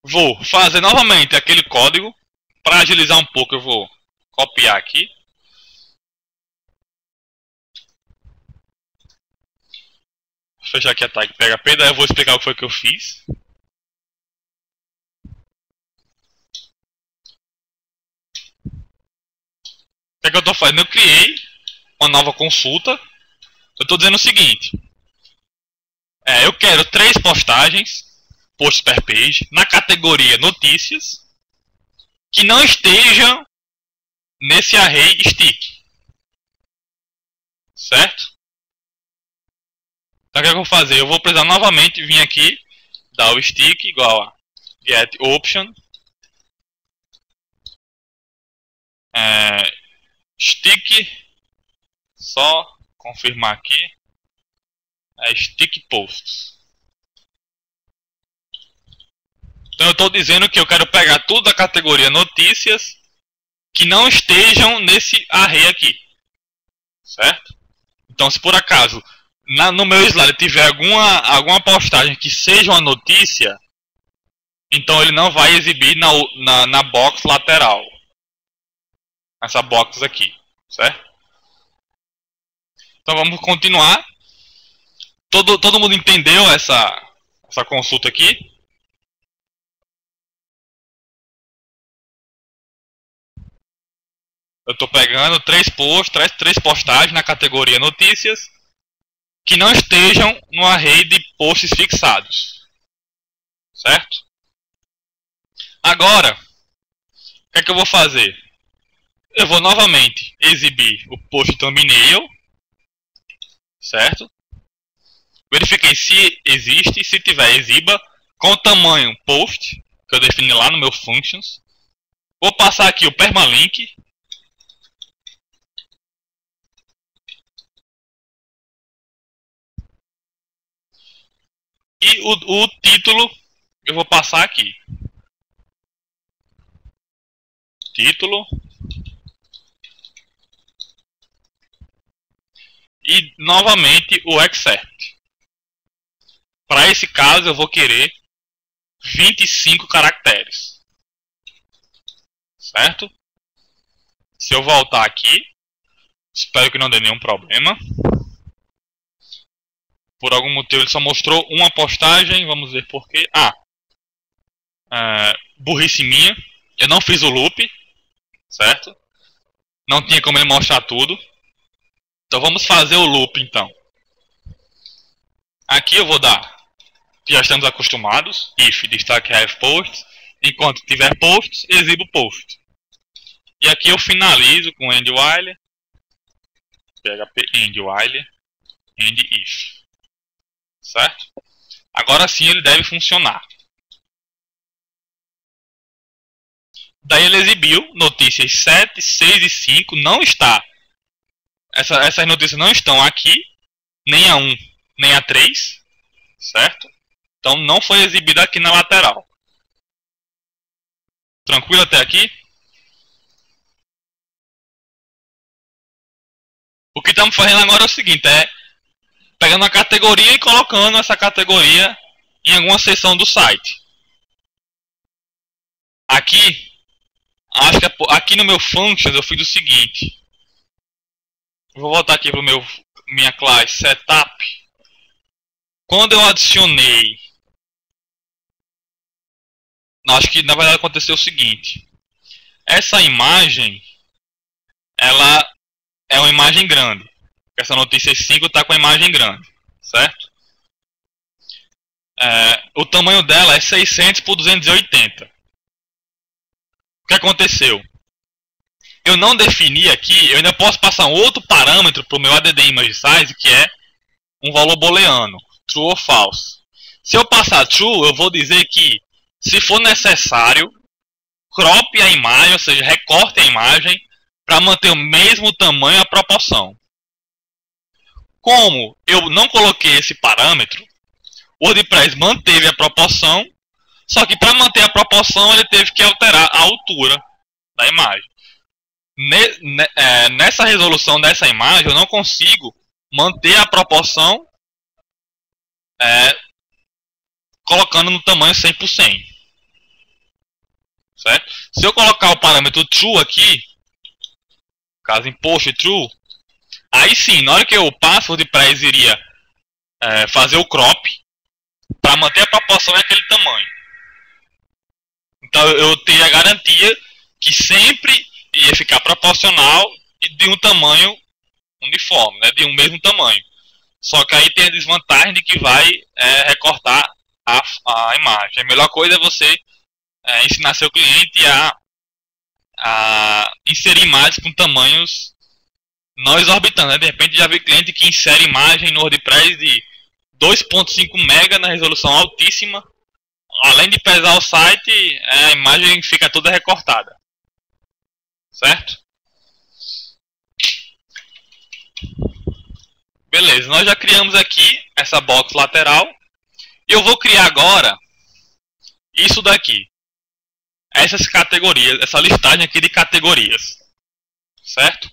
vou fazer novamente aquele código. Para agilizar um pouco eu vou copiar aqui. Vou fechar aqui a tag PHP, daí eu vou explicar o que foi que eu fiz. O que eu estou fazendo? Eu criei uma nova consulta. Eu estou dizendo o seguinte. Eu quero 3 postagens, posts per page, na categoria notícias, que não estejam nesse array stick. Certo? Então o que eu vou fazer? Eu vou precisar novamente vir aqui, dar o stick igual a get option. Stick, só confirmar aqui, stick posts. Então eu estou dizendo que eu quero pegar tudo da categoria notícias que não estejam nesse array aqui, certo? Então se por acaso no meu slide tiver alguma postagem que seja uma notícia, Então ele não vai exibir na box lateral. Essa box aqui, certo? Então vamos continuar. Todo mundo entendeu essa consulta aqui? Eu estou pegando três postagens na categoria notícias que não estejam no array de posts fixados. Certo? Agora, o que é que eu vou fazer? Eu vou novamente exibir o post thumbnail. Certo? Verifiquei se existe. Se tiver, exiba com o tamanho post, que eu defini lá no meu functions. Vou passar aqui o permalink. E o título eu vou passar aqui. Título. E novamente o excerpt. Para esse caso eu vou querer 25 caracteres. Certo? Se eu voltar aqui, espero que não dê nenhum problema. Por algum motivo ele só mostrou uma postagem, vamos ver por quê. Burrice minha. Eu não fiz o loop, certo? Não tinha como ele mostrar tudo. Então vamos fazer o loop então. Aqui eu vou dar, já estamos acostumados, if destaque have posts, enquanto tiver posts, exibo post. E aqui eu finalizo com end while, php end while, end if. Certo? Agora sim ele deve funcionar. Daí ele exibiu notícias 7, 6 e 5. Não está. Essas notícias não estão aqui. Nem a 1, nem a 3. Certo? Então não foi exibida aqui na lateral. Tranquilo até aqui? O que estamos fazendo agora é o seguinte. Pegando a categoria e colocando essa categoria em alguma seção do site. Aqui, acho que aqui no meu functions eu fiz o seguinte. Vou voltar aqui para minha classe setup. Quando eu adicionei, acho que na verdade aconteceu o seguinte. Essa imagem, ela é uma imagem grande. Essa notícia 5 está com a imagem grande, certo? O tamanho dela é 600 por 280. O que aconteceu? Eu não defini aqui, eu ainda posso passar um outro parâmetro para o meu add image size, que é um valor booleano, true ou false. Se eu passar true, eu vou dizer que, se for necessário, crop a imagem, ou seja, recorte a imagem, para manter o mesmo tamanho e a proporção. Como eu não coloquei esse parâmetro, o WordPress manteve a proporção, só que para manter a proporção ele teve que alterar a altura da imagem. Nessa resolução dessa imagem eu não consigo manter a proporção colocando no tamanho 100%. Certo? Se eu colocar o parâmetro true aqui, caso em post true, aí sim, na hora que eu passo, o WordPress iria fazer o crop para manter a proporção naquele tamanho. Então eu teria a garantia que sempre ia ficar proporcional e de um tamanho uniforme, né, de um mesmo tamanho. Só que aí tem a desvantagem de que vai recortar a imagem. A melhor coisa é você ensinar seu cliente a inserir imagens com tamanhos não exorbitantes, né? De repente já vi cliente que insere imagem no WordPress de 2.5 MB na resolução altíssima. Além de pesar o site, a imagem fica toda recortada. Certo? Beleza, nós já criamos aqui essa box lateral. E eu vou criar agora isso daqui. Essas categorias, essa listagem aqui de categorias. Certo?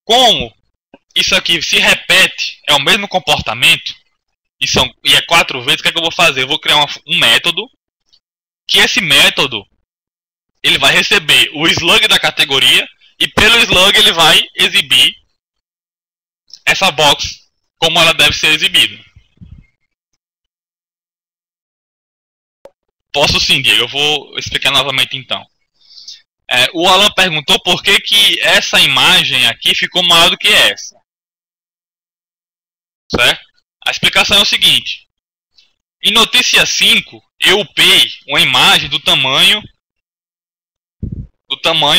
Como isso aqui se repete, é o mesmo comportamento, e é 4 vezes, o que é que eu vou fazer? Eu vou criar um método, que esse método ele vai receber o slug da categoria, e pelo slug ele vai exibir essa box como ela deve ser exibida. Posso sim, Diego. Eu vou explicar novamente então. O Alan perguntou por que essa imagem aqui ficou maior do que essa. Certo? A explicação é o seguinte. Em notícia 5, eu upei uma imagem do tamanho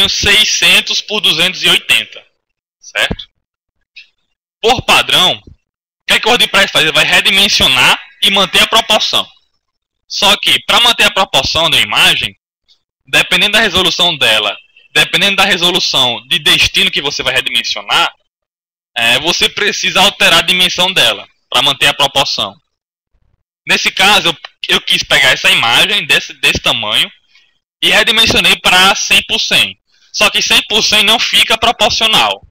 600 por 280. Certo? Por padrão, o que é que o WordPress faz? Ele vai redimensionar e manter a proporção. Só que, para manter a proporção da imagem, dependendo da resolução dela, dependendo da resolução de destino que você vai redimensionar, você precisa alterar a dimensão dela para manter a proporção. Nesse caso, eu quis pegar essa imagem desse tamanho e redimensionei para 100%. Só que 100% não fica proporcional.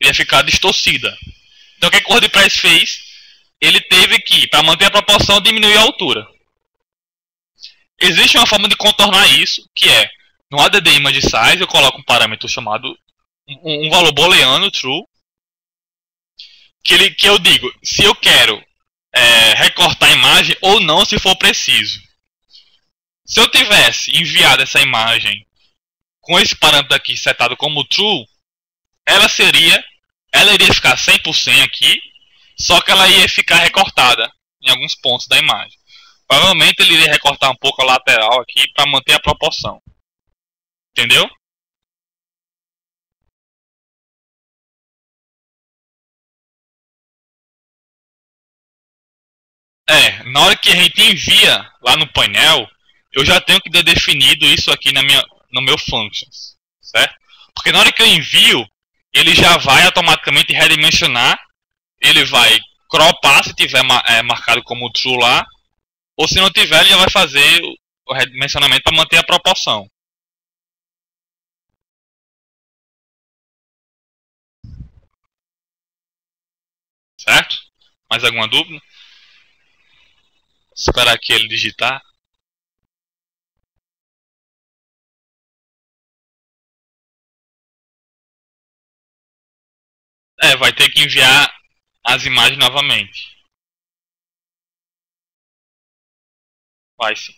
Ia ficar distorcida. Então o que o WordPress fez? Ele teve que, para manter a proporção, diminuir a altura. Existe uma forma de contornar isso, que é, no add image size, eu coloco um parâmetro chamado, um valor booleano, true, que eu digo se eu quero recortar a imagem ou não, se for preciso. Se eu tivesse enviado essa imagem com esse parâmetro aqui setado como true, ela iria ficar 100% aqui, só que ela ia ficar recortada em alguns pontos da imagem. Provavelmente ele iria recortar um pouco a lateral aqui para manter a proporção. Entendeu? Na hora que a gente envia lá no painel, eu já tenho que ter definido isso aqui no meu functions, certo? Porque na hora que eu envio, ele já vai automaticamente redimensionar, ele vai cropar se tiver marcado como true lá, ou se não tiver, ele já vai fazer o redimensionamento para manter a proporção. Certo? Mais alguma dúvida? Esperar aqui ele digitar. Vai ter que enviar as imagens novamente. Vai sim.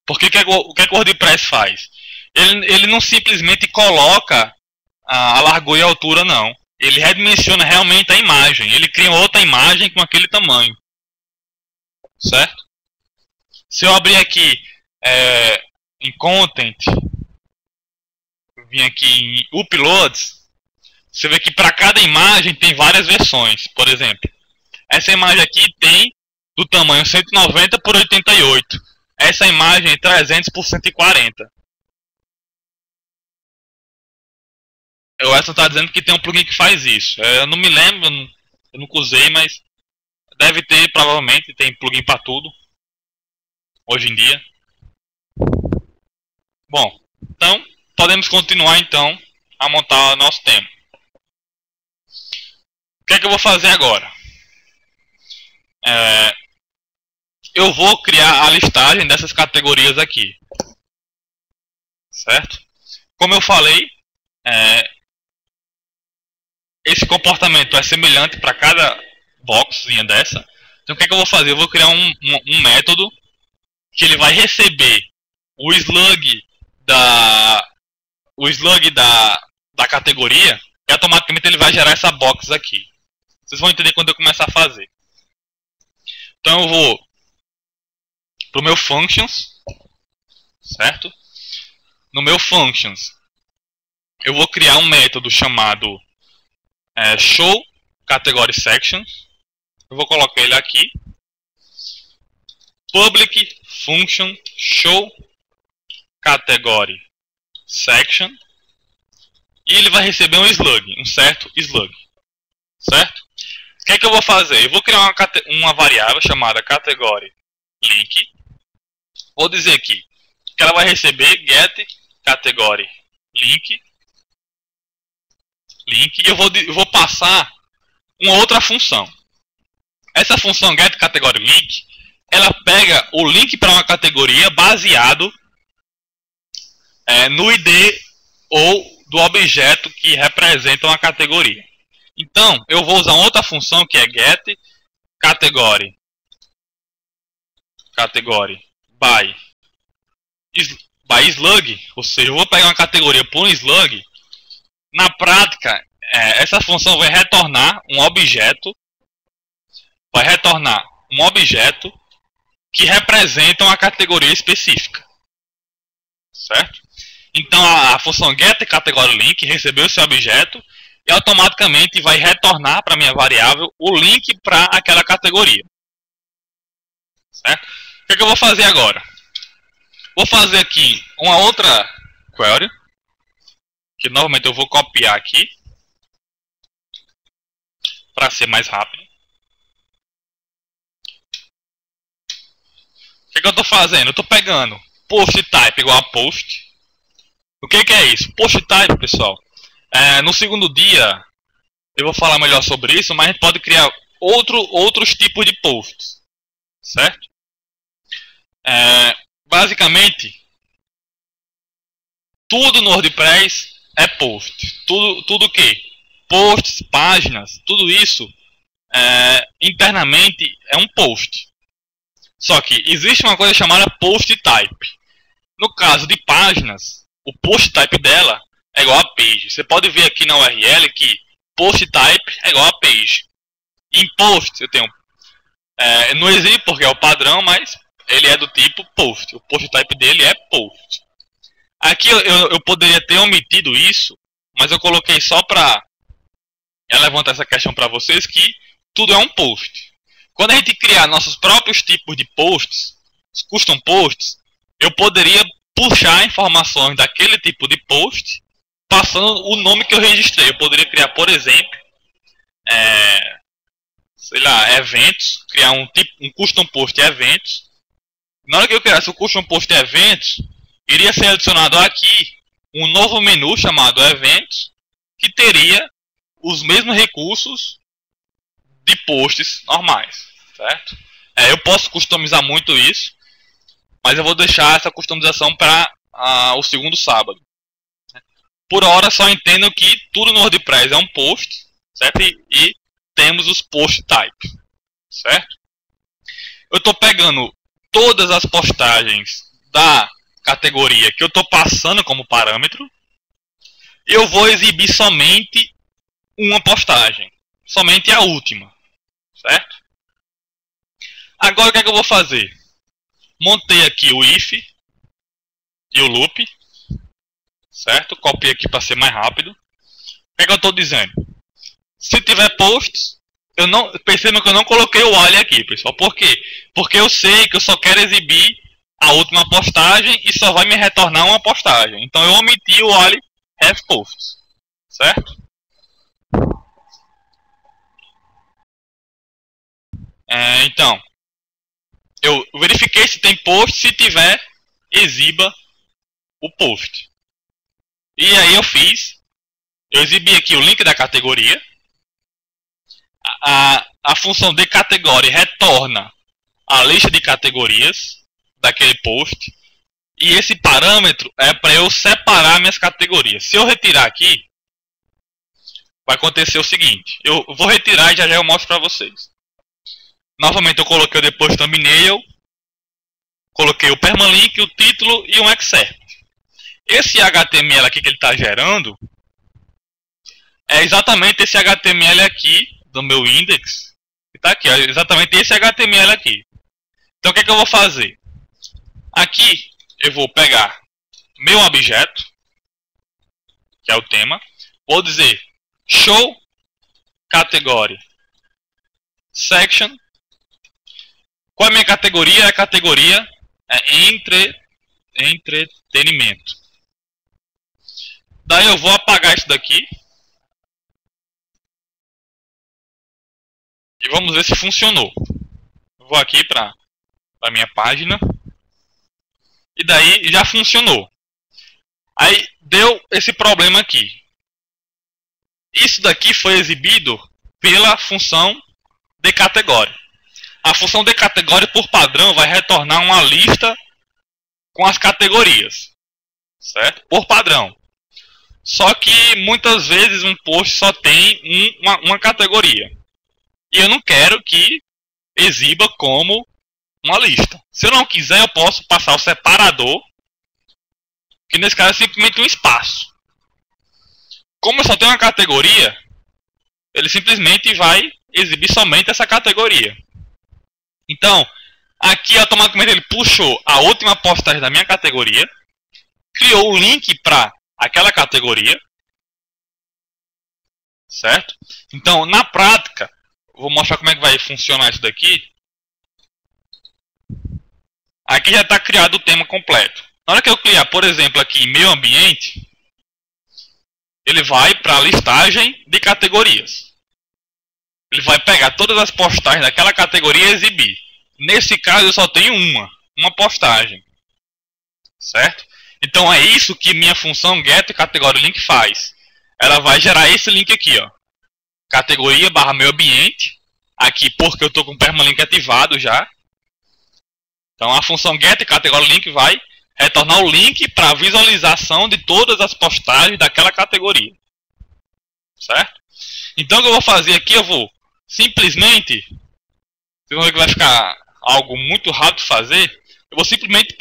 Porque o que o WordPress faz? Ele não simplesmente coloca a largura e a altura, não. Ele redimensiona realmente a imagem. Ele cria outra imagem com aquele tamanho. Certo? Se eu abrir aqui em Content, vim aqui em Uploads, você vê que para cada imagem tem várias versões. Por exemplo, essa imagem aqui tem do tamanho 190 por 88. Essa imagem é 300 por 140. O Edson está dizendo que tem um plugin que faz isso. Eu não me lembro, eu nunca usei, mas deve ter, provavelmente, tem plugin para tudo. Hoje em dia. Bom, então podemos continuar então a montar o nosso tema. O que é que eu vou fazer agora? Eu vou criar a listagem dessas categorias aqui. Certo? Como eu falei, esse comportamento é semelhante para cada boxzinha dessa. Então o que é que eu vou fazer? Eu vou criar um método que ele vai receber o slug da categoria e automaticamente ele vai gerar essa box aqui. Vocês vão entender quando eu começar a fazer. Então eu vou para o meu functions, certo? No meu functions eu vou criar um método chamado show category sections. Eu vou colocar ele aqui. Public function show category section. E ele vai receber um slug, um certo slug. Certo? O que é que eu vou fazer? Eu vou criar uma variável chamada category link. Vou dizer aqui que ela vai receber get category link. E eu vou passar uma outra função. essa função getCategoryLink, ela pega o link para uma categoria baseado no ID ou do objeto que representa uma categoria. Então, eu vou usar outra função que é getCategory by slug, ou seja, eu vou pegar uma categoria por um slug. Na prática, essa função vai retornar um objeto, que representa uma categoria específica, certo? Então a função getCategoryLink recebeu esse objeto e automaticamente vai retornar para a minha variável o link para aquela categoria, certo? O que é que eu vou fazer agora? Vou fazer aqui uma outra query, que novamente eu vou copiar aqui para ser mais rápido. O que é que eu estou fazendo? Eu estou pegando postType igual a post. O que é isso? Posttype, pessoal, no segundo dia eu vou falar melhor sobre isso, mas a gente pode criar outros tipos de posts, certo? Basicamente, tudo no WordPress é post. Tudo que? Posts, páginas, tudo isso internamente é um post. Só que existe uma coisa chamada postType. No caso de páginas, o postType dela é igual a page. Você pode ver aqui na URL que postType é igual a page. Em post eu tenho, não existe porque é o padrão, mas ele é do tipo post. O postType dele é post. Aqui eu poderia ter omitido isso, mas eu coloquei só para levantar essa questão para vocês que tudo é um post. Quando a gente criar nossos próprios tipos de posts, os custom posts, eu poderia puxar informações daquele tipo de post, passando o nome que eu registrei. Eu poderia criar, por exemplo, sei lá, eventos, criar um custom post eventos. Na hora que eu criasse o custom post eventos, iria ser adicionado aqui um novo menu chamado eventos, que teria os mesmos recursos de posts normais, certo? Eu posso customizar muito isso, mas eu vou deixar essa customização para o segundo sábado. Por hora, só entendo que tudo no WordPress é um post, certo? E temos os post types, certo? Eu estou pegando todas as postagens da categoria que eu estou passando como parâmetro e eu vou exibir somente uma postagem, somente a última, certo? Agora o que é que eu vou fazer? Montei aqui o if e o loop, certo? Copiei aqui para ser mais rápido. O que é que eu estou dizendo? Se tiver posts, percebam que eu não coloquei o while aqui, pessoal. Por quê? Porque eu sei que eu só quero exibir a última postagem e só vai me retornar uma postagem. Então eu omiti o while have posts, certo? Então, eu verifiquei se tem post, se tiver, exiba o post. E aí eu exibi aqui o link da categoria. A função de category retorna a lista de categorias daquele post. E esse parâmetro é para eu separar minhas categorias. Se eu retirar aqui, vai acontecer o seguinte. Eu vou retirar e já eu mostro para vocês. Novamente eu coloquei o depois thumbnail, coloquei o permalink, o título e um excerpt. Esse HTML aqui que ele está gerando é exatamente esse HTML aqui do meu index. Que está aqui, é exatamente esse HTML aqui. Então o que é que eu vou fazer? Aqui eu vou pegar meu objeto, que é o tema, vou dizer show category section. Qual é a minha categoria? A categoria é entretenimento. Daí eu vou apagar isso daqui. E vamos ver se funcionou. Eu vou aqui para a minha página. E daí já funcionou. Aí deu esse problema aqui. Isso daqui foi exibido pela função de category. A função deCategory, por padrão, vai retornar uma lista com as categorias, certo? Por padrão. Só que muitas vezes um post só tem uma categoria. E eu não quero que exiba como uma lista. Se eu não quiser, eu posso passar o separador, que nesse caso é simplesmente um espaço. Como eu só tenho uma categoria, ele simplesmente vai exibir somente essa categoria. Então, aqui automaticamente ele puxou a última postagem da minha categoria, criou o link para aquela categoria, certo? Então, na prática, vou mostrar como é que vai funcionar isso daqui. Aqui já está criado o tema completo. Na hora que eu criar, por exemplo, aqui meio ambiente, ele vai para a listagem de categorias. Ele vai pegar todas as postagens daquela categoria e exibir. Nesse caso, eu só tenho uma postagem, certo? Então é isso que minha função getCategoryLink faz. Ela vai gerar esse link aqui, ó. Categoria / meio ambiente. Aqui porque eu estou com o permalink ativado já. Então a função getCategoryLink vai retornar o link para a visualização de todas as postagens daquela categoria. Certo? Então o que eu vou fazer aqui, eu vou simplesmente, vocês vão ver que vai ficar algo muito rápido de fazer. Eu vou simplesmente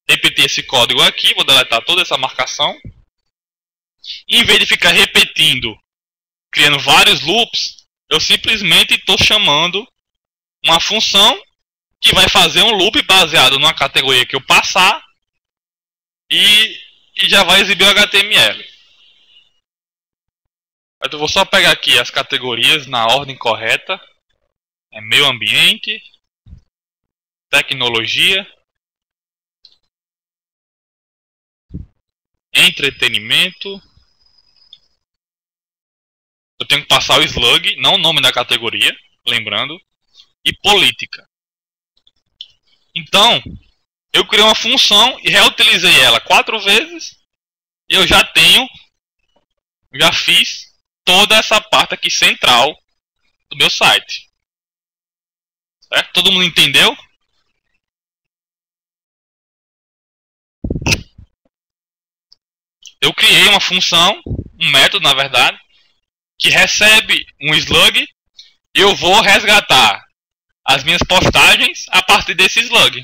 repetir esse código aqui, vou deletar toda essa marcação. E, em vez de ficar repetindo, criando vários loops, eu simplesmente estou chamando uma função que vai fazer um loop baseado numa categoria que eu passar e já vai exibir o HTML. Eu vou só pegar aqui as categorias na ordem correta. É meio ambiente, tecnologia, entretenimento. Eu tenho que passar o slug, não o nome da categoria, lembrando, e política. Então, eu criei uma função e reutilizei ela 4 vezes. E eu já fiz toda essa parte aqui central do meu site. Certo? Todo mundo entendeu? Eu criei uma função, um método na verdade, que recebe um slug e eu vou resgatar as minhas postagens a partir desse slug.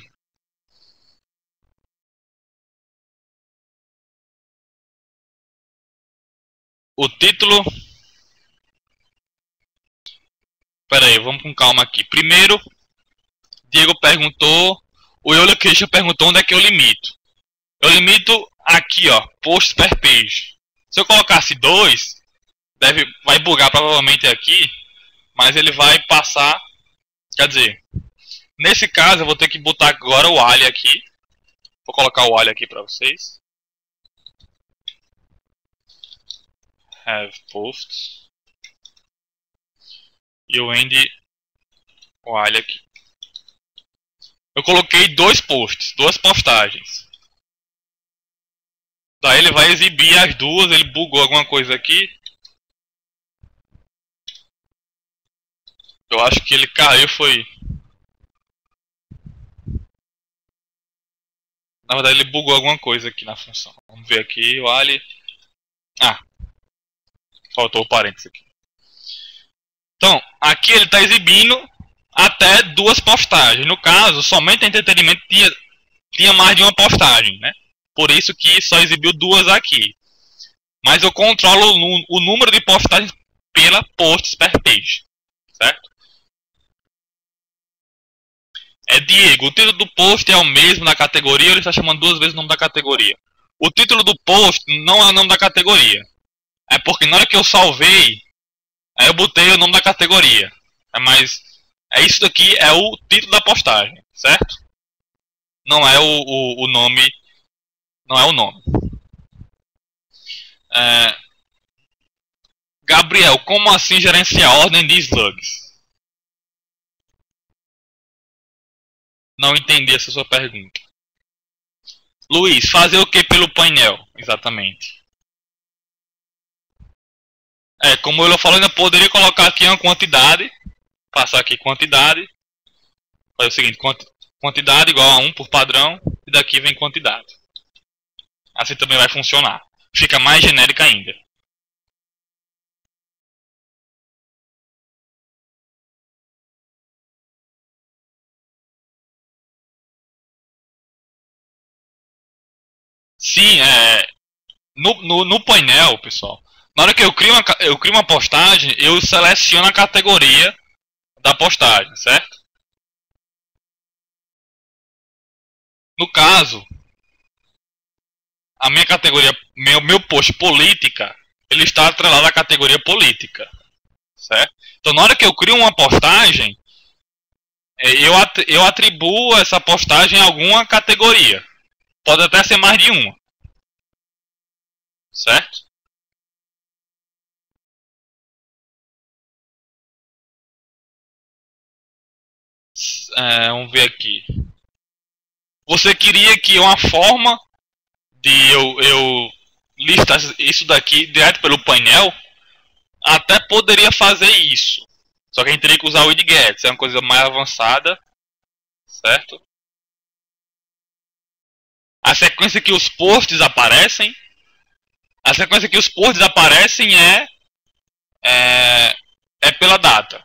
O título... Espera aí, vamos com calma aqui. Primeiro, Diego perguntou, o Euler Christian perguntou onde é que eu limito. Eu limito aqui, ó, posts per page. Se eu colocasse 2, vai bugar provavelmente aqui, mas ele vai passar, quer dizer, nesse caso eu vou ter que botar agora o ali aqui. Vou colocar o ali aqui para vocês. Have posts. E o end o ali aqui. Eu coloquei 2 posts, 2 postagens. Daí ele vai exibir as duas, ele bugou alguma coisa aqui. Eu acho que ele caiu, foi... Na verdade ele bugou alguma coisa aqui na função. Vamos ver aqui, o ali... Ah, faltou o parênteses aqui. Então, aqui ele está exibindo até 2 postagens. No caso, somente entretenimento tinha mais de uma postagem, né? Por isso que só exibiu 2 aqui. Mas eu controlo o número de postagens pela posts per page, certo? Diego, o título do post é o mesmo da categoria ou ele está chamando 2 vezes o nome da categoria? O título do post não é o nome da categoria. É porque na hora que eu salvei, aí eu botei o nome da categoria. Mas isso daqui é o título da postagem, certo? Não é o nome. Não é o nome. Gabriel, como assim gerenciar a ordem de slugs? Não entendi essa sua pergunta. Luiz, fazer o que pelo painel? Exatamente. Como eu falei, eu poderia colocar aqui uma quantidade passar aqui quantidade. Faz o seguinte, quantidade igual a 1 por padrão, e daqui vem quantidade. Assim também vai funcionar. Fica mais genérica ainda. Sim, no painel, pessoal, na hora que eu crio uma postagem, eu seleciono a categoria da postagem, certo? No caso, a minha categoria, meu post política, ele está atrelado à categoria política, certo? Então, na hora que eu crio uma postagem, eu atribuo essa postagem a alguma categoria. Pode até ser mais de uma, certo? Vamos ver aqui. Você queria que uma forma de eu listar isso daqui direto pelo painel? Até poderia fazer isso. Só que a gente teria que usar o widgets, é uma coisa mais avançada, certo? A sequência que os posts aparecem, é pela data,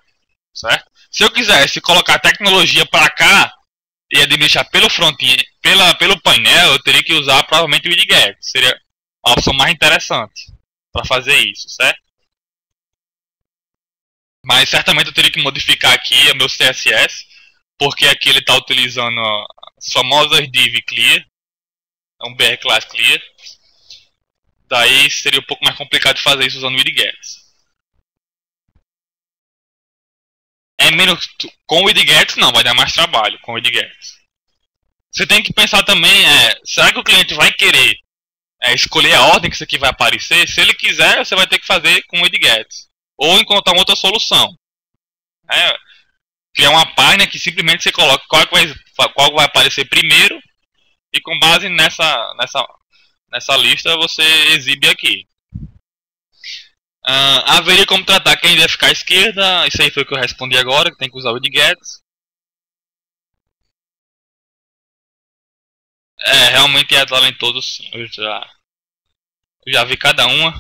certo? Se eu quisesse colocar a tecnologia para cá e administrar pelo front-end, pelo painel, eu teria que usar provavelmente o widget. Seria a opção mais interessante para fazer isso, certo? Mas certamente eu teria que modificar aqui o meu CSS, porque aqui ele está utilizando as famosas div clear, um BR class clear. Daí seria um pouco mais complicado de fazer isso usando widgets. Com widgets não, vai dar mais trabalho com widgets. Você tem que pensar também, será que o cliente vai querer escolher a ordem que isso aqui vai aparecer? Se ele quiser, você vai ter que fazer com widgets. Ou encontrar outra solução. Criar uma página que simplesmente você coloca qual vai aparecer primeiro, e com base nessa lista você exibe aqui. Haveria como tratar quem deve ficar à esquerda. Isso aí foi o que eu respondi agora, que tem que usar o widgets. Realmente é talentoso sim. Eu já vi cada uma.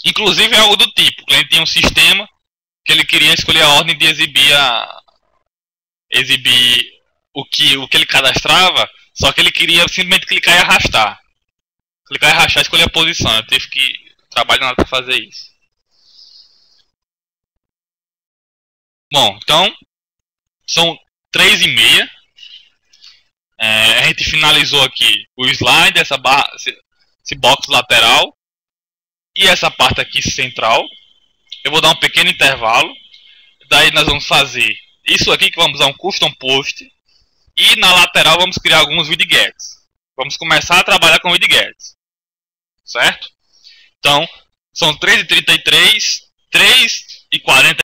Inclusive é algo do tipo, o cliente tinha um sistema que ele queria escolher a ordem de exibir o que ele cadastrava, só que ele queria simplesmente clicar e arrastar. Clicar e arrastar e escolher a posição. Eu tive que trabalhar para fazer isso. Bom, então são 3h30. A gente finalizou aqui o slide, esse box lateral e essa parte aqui central. Eu vou dar um pequeno intervalo. Daí nós vamos fazer isso aqui, que vamos usar um custom post. E na lateral vamos criar alguns widgets. Vamos começar a trabalhar com widgets, certo? Então, são 3h33, 3h40.